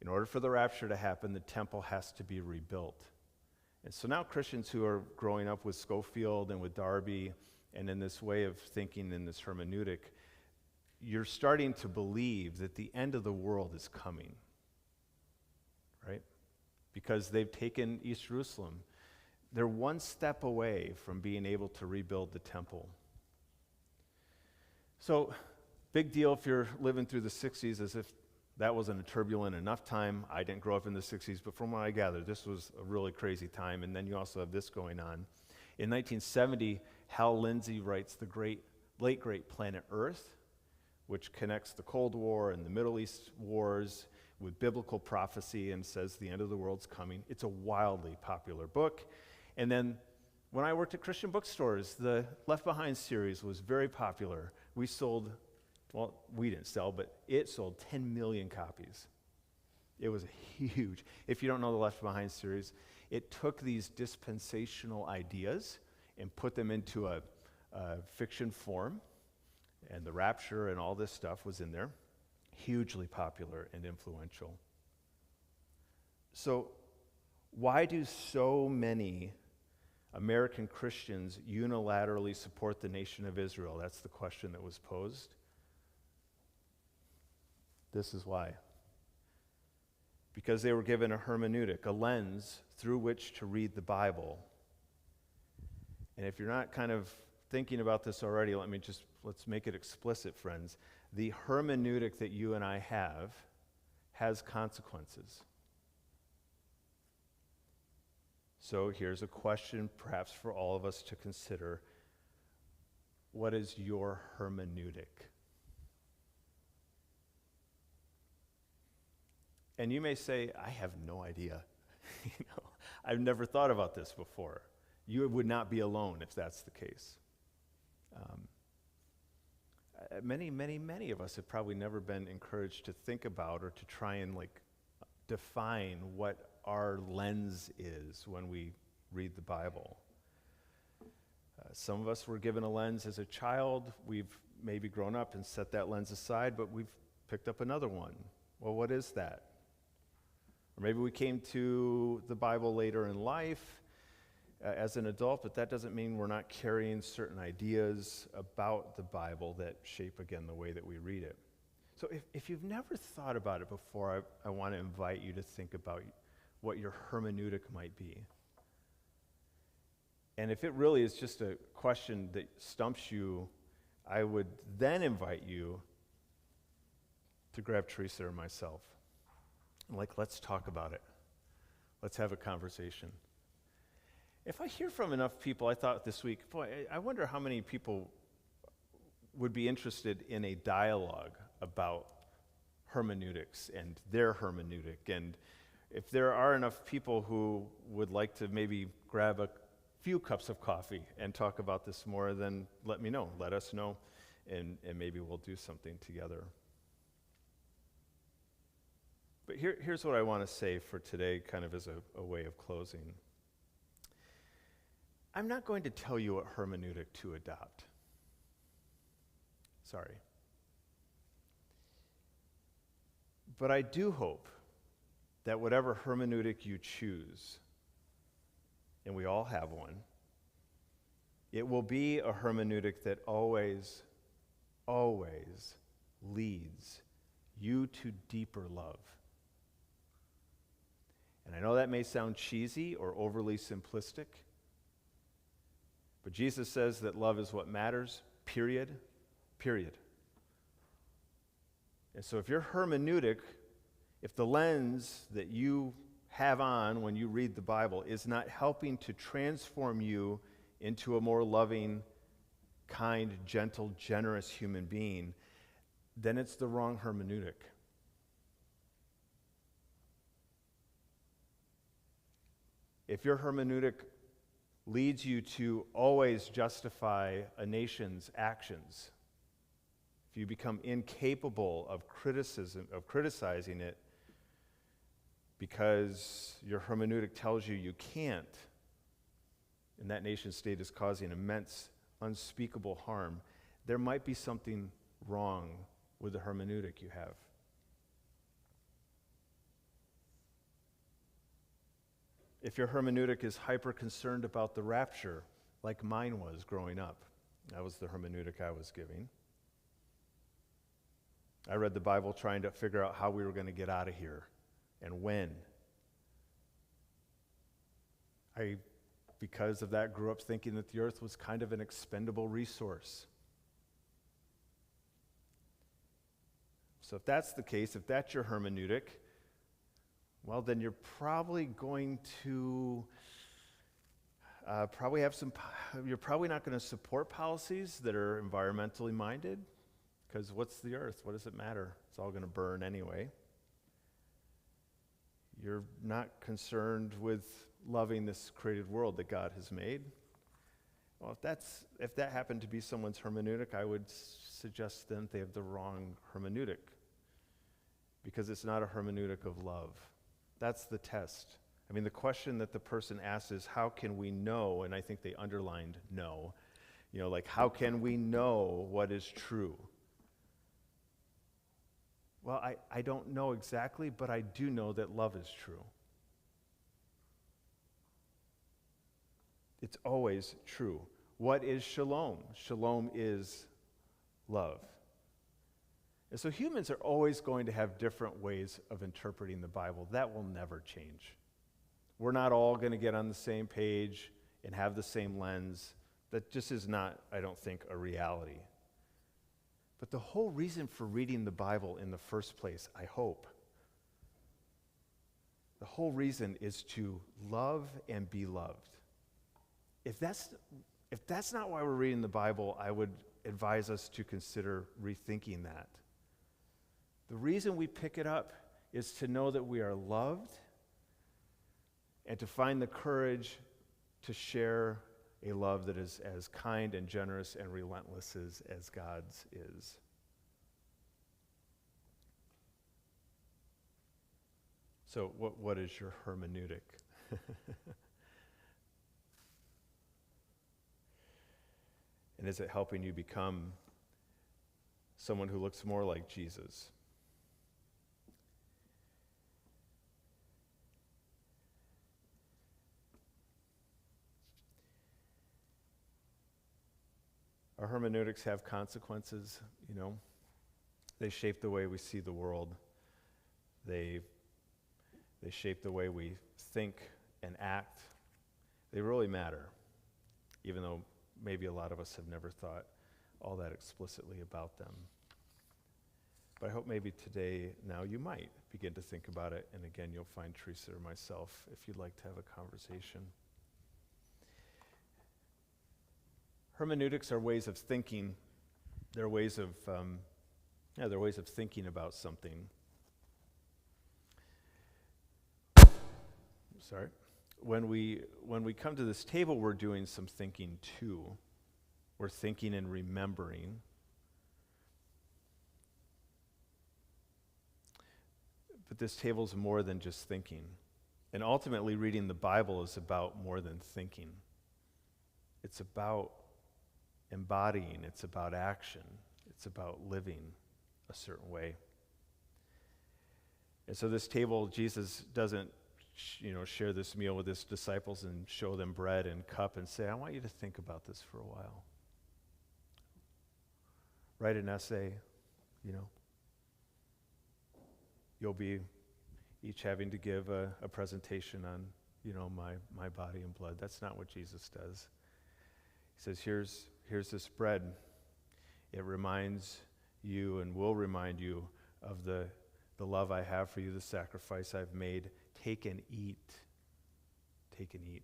In order for the rapture to happen, the temple has to be rebuilt. And so now Christians who are growing up with Schofield and with Darby and in this way of thinking, in this hermeneutic, you're starting to believe that the end of the world is coming, right? Because they've taken East Jerusalem. They're one step away from being able to rebuild the temple. So, big deal if you're living through the 60s, as if that wasn't a turbulent enough time. I didn't grow up in the 60s, but from what I gather, this was a really crazy time. And then you also have this going on. In 1970, Hal Lindsey writes the late great Planet Earth, which connects the Cold War and the Middle East wars with biblical prophecy and says the end of the world's coming. It's a wildly popular book. And then when I worked at Christian bookstores, the Left Behind series was very popular. We didn't sell, but it sold 10 million copies. It was huge. If you don't know the Left Behind series, it took these dispensational ideas and put them into a fiction form, and the rapture and all this stuff was in there. Hugely popular and influential. So, why do so many American Christians unilaterally support the nation of Israel? That's the question that was posed. This is why. Because they were given a hermeneutic, a lens through which to read the Bible. And if you're not kind of thinking about this already, let's make it explicit, friends. The hermeneutic that you and I have has consequences. So here's a question perhaps for all of us to consider. What is your hermeneutic? And you may say, I have no idea. I've never thought about this before. You would not be alone if that's the case. Many of us have probably never been encouraged to think about or to try and define what our lens is when we read the Bible. Some of us were given a lens as a child. We've maybe grown up and set that lens aside, but we've picked up another one. Well, what is that? Or maybe we came to the Bible later in life as an adult, but that doesn't mean we're not carrying certain ideas about the Bible that shape, again, the way that we read it. So if you've never thought about it before, I want to invite you to think about what your hermeneutic might be. And if it really is just a question that stumps you, I would then invite you to grab Teresa or myself. Let's talk about it. Let's have a conversation. If I hear from enough people, I thought this week, I wonder how many people would be interested in a dialogue about hermeneutics and their hermeneutic. And if there are enough people who would like to maybe grab a few cups of coffee and talk about this more, then let me know. Let us know, and maybe we'll do something together. But here's what I want to say for today, kind of as a way of closing. I'm not going to tell you what hermeneutic to adopt. Sorry. But I do hope that whatever hermeneutic you choose, and we all have one, It will be a hermeneutic that always, always leads you to deeper love. And I know that may sound cheesy or overly simplistic, but Jesus says that love is what matters, period. And so if your hermeneutic, if the lens that you have on when you read the Bible is not helping to transform you into a more loving, kind, gentle, generous human being, then it's the wrong hermeneutic. If your hermeneutic leads you to always justify a nation's actions, if you become incapable of criticizing it because your hermeneutic tells you you can't, and that nation state is causing immense, unspeakable harm, there might be something wrong with the hermeneutic you have. If your hermeneutic is hyper concerned about the rapture, like mine was growing up, that was the hermeneutic I was giving. I read the Bible trying to figure out how we were going to get out of here and when. I, because of that, grew up thinking that the earth was kind of an expendable resource. So if that's the case, if that's your hermeneutic, well, then you're probably going to you're probably not going to support policies that are environmentally minded, because what's the earth? What does it matter? It's all going to burn anyway. You're not concerned with loving this created world that God has made. Well, if that happened to be someone's hermeneutic, I would suggest then they have the wrong hermeneutic, because it's not a hermeneutic of love. That's the test. I mean, the question that the person asks is, how can we know? And I think they underlined know. Like, how can we know what is true? Well, I don't know exactly, but I do know that love is true. It's always true. What is shalom? Shalom is love. And so humans are always going to have different ways of interpreting the Bible. That will never change. We're not all going to get on the same page and have the same lens. That just is not, I don't think, a reality. But the whole reason for reading the Bible in the first place, I hope, the whole reason is to love and be loved. If that's not why we're reading the Bible, I would advise us to consider rethinking that. The reason we pick it up is to know that we are loved and to find the courage to share a love that is as kind and generous and relentless as God's is. So what is your hermeneutic? And is it helping you become someone who looks more like Jesus? Our hermeneutics have consequences, They shape the way we see the world. They shape the way we think and act. They really matter, even though maybe a lot of us have never thought all that explicitly about them. But I hope maybe today, now you might begin to think about it, and again, you'll find Teresa or myself if you'd like to have a conversation. Hermeneutics are ways of thinking. They're ways of thinking about something. Sorry. When we come to this table, we're doing some thinking too. We're thinking and remembering. But this table is more than just thinking. And ultimately, reading the Bible is about more than thinking. It's about embodying, it's about action, it's about living a certain way. And so this table, Jesus doesn't share this meal with his disciples and show them bread and cup and say, I want you to think about this for a while. Write an essay, You'll be each having to give a presentation on, my body and blood. That's not what Jesus does. He says, here's this bread. It reminds you and will remind you of the love I have for you, the sacrifice I've made. Take and eat. Take and eat.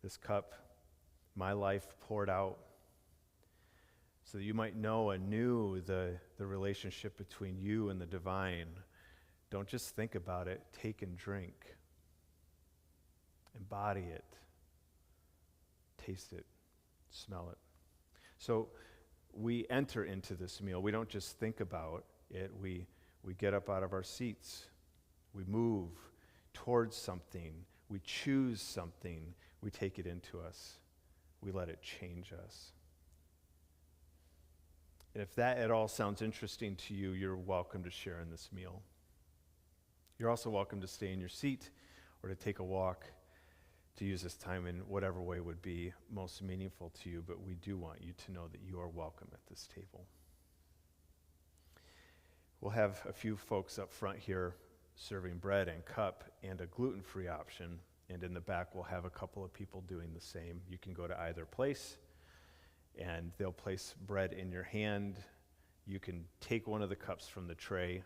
This cup, my life poured out, so that you might know anew the relationship between you and the divine. Don't just think about it. Take and drink. Embody it. Taste it. Smell it. So we enter into this meal. We don't just think about it. We get up out of our seats. We move towards something. We choose something. We take it into us. We let it change us. And if that at all sounds interesting to you, you're welcome to share in this meal. You're also welcome to stay in your seat or to take a walk, to use this time in whatever way would be most meaningful to you, but we do want you to know that you are welcome at this table. We'll have a few folks up front here serving bread and cup and a gluten-free option, and in the back we'll have a couple of people doing the same. You can go to either place, and they'll place bread in your hand. You can take one of the cups from the tray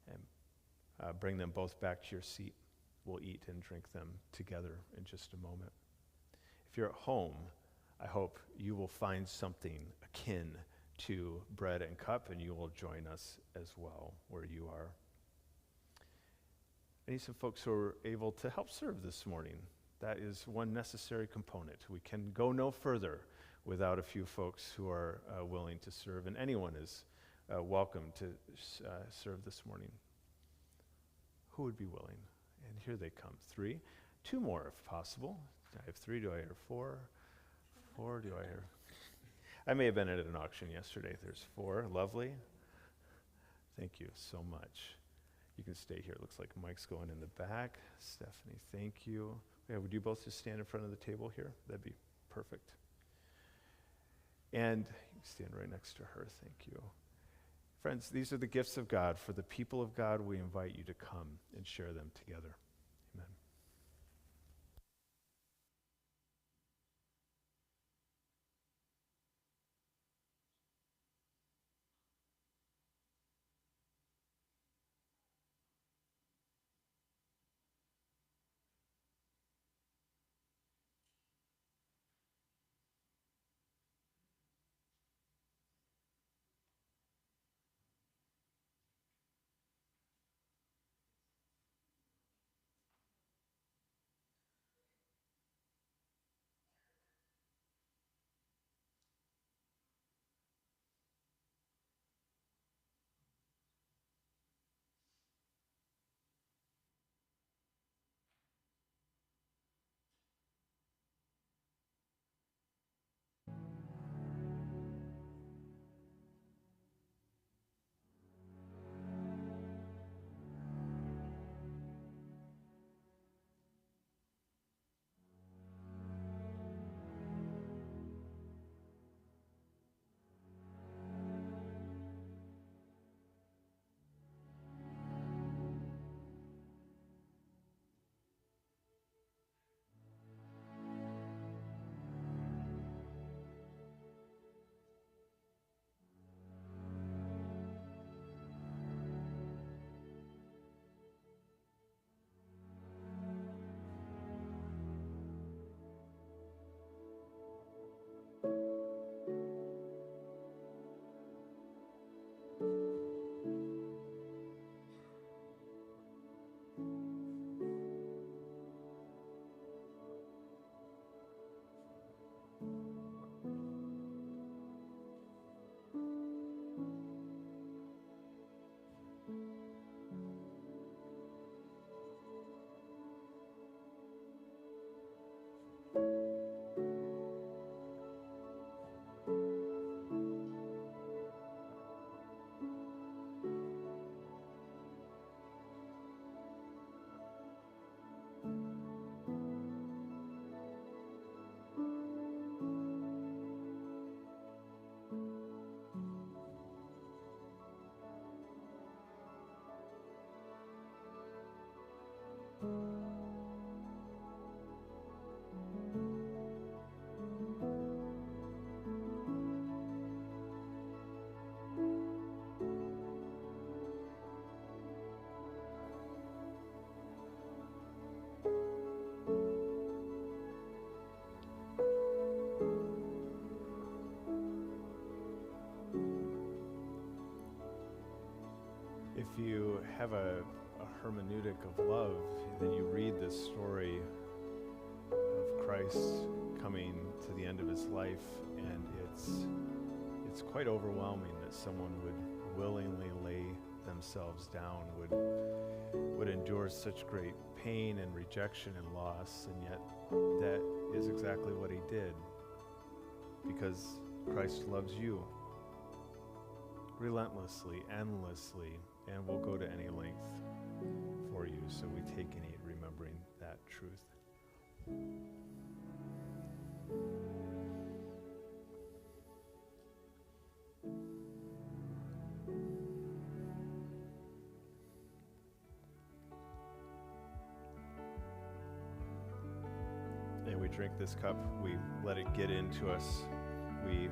and bring them both back to your seat. We'll eat and drink them together in just a moment. If you're at home, I hope you will find something akin to bread and cup, and you will join us as well where you are. I need some folks who are able to help serve this morning. That is one necessary component. We can go no further without a few folks who are willing to serve, and anyone is welcome to serve this morning. Who would be willing? And here they come. 3. 2 more if possible. I have 3. Do I hear 4? 4, do I hear? I may have been at an auction yesterday. There's 4. Lovely. Thank you so much. You can stay here. It looks like Mike's going in the back. Stephanie, thank you. Yeah, would you both just stand in front of the table here? That'd be perfect. And you can stand right next to her. Thank you. Friends, these are the gifts of God. For the people of God, we invite you to come and share them together. Amen. you have a hermeneutic of love, then you read this story of Christ coming to the end of his life, and it's quite overwhelming that someone would willingly lay themselves down, would endure such great pain and rejection and loss, and yet that is exactly what he did, because Christ loves you relentlessly, endlessly, and will go to any length for you. So we take and eat, remembering that truth. And we drink this cup, we let it get into us, we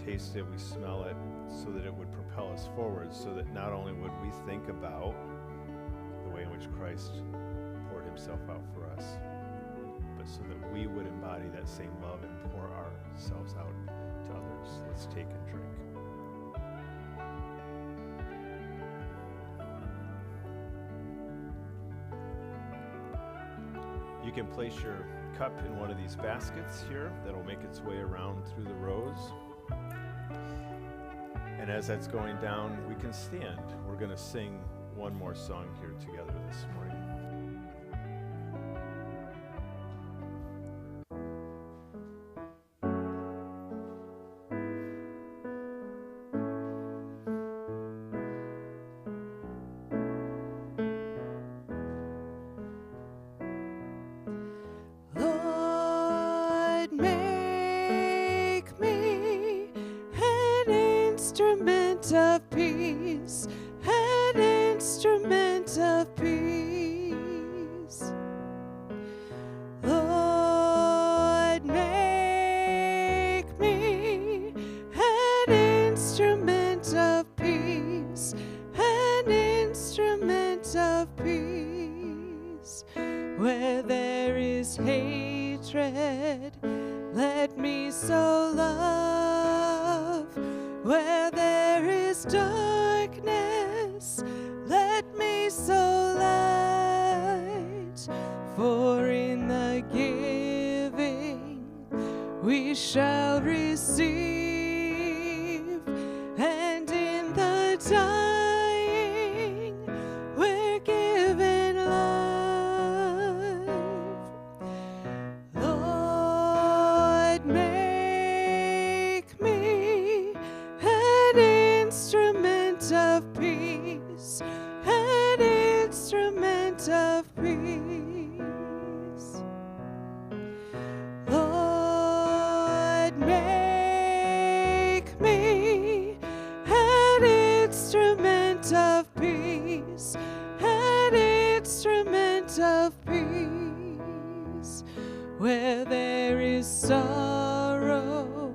taste it, we smell it, so that it would propel us forward, so that not only would we think about the way in which Christ poured himself out for us, but so that we would embody that same love and pour ourselves out to others. Let's take and drink. You can place your cup in one of these baskets here that'll make its way around through the rows. And as that's going down, we can stand. We're going to sing one more song here together this morning. Lord, make me an instrument of peace, an instrument of peace. Lord, make me an instrument of peace, an instrument of peace. Where there is hatred, let me sow love. Where there is darkness, let me sow light. For in the giving we shall receive, and in the dying we're given life. Lord, make me an instrument of peace, an instrument of peace. Lord, make me an instrument of peace, an instrument of peace. Where there is sorrow,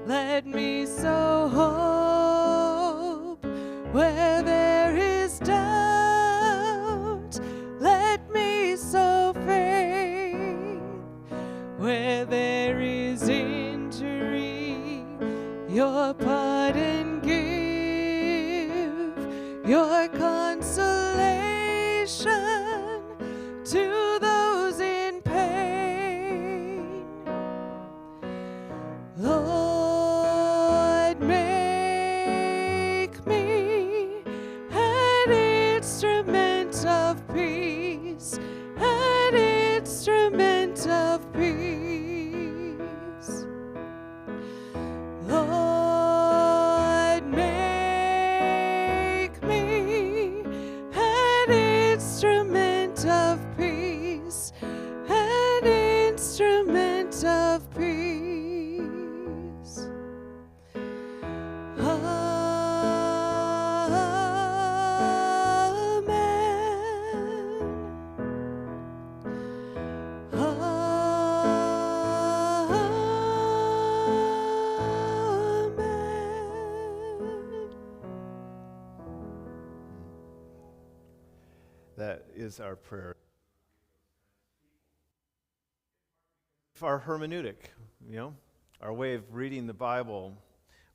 let me sow hope. Where there is doubt, let me sow faith. Where there is injury, your pardon give, your consolation to those in pain. Lord, make me an instrument of peace, an instrument of peace. Lord, make me an instrument of peace, an instrument of peace. That is our prayer. If our hermeneutic, our way of reading the Bible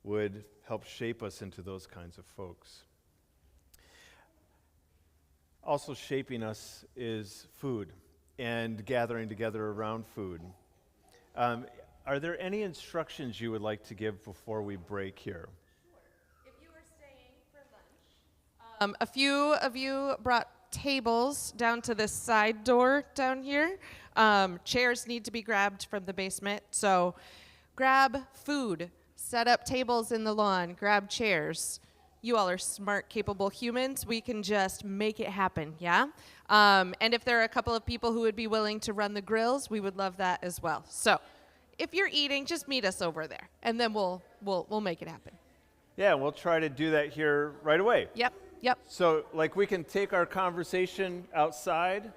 would help shape us into those kinds of folks. also shaping us is food and gathering together around food. Are there any instructions you would like to give before we break here? If you are staying for lunch, a few of you brought tables down to this side door down here. Chairs need to be grabbed from the basement, so grab food, set up tables in the lawn, grab chairs. You all are smart, capable humans. We can just make it happen, yeah? And if there are a couple of people who would be willing to run the grills, we would love that as well. So if you're eating, just meet us over there, and then we'll make it happen. Yeah, we'll try to do that here right away. Yep. So, like, we can take our conversation outside,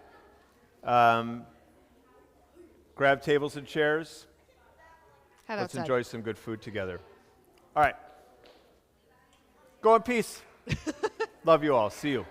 grab tables and chairs. Head Let's outside. enjoy some good food together. All right. Go in peace. Love you all. See you.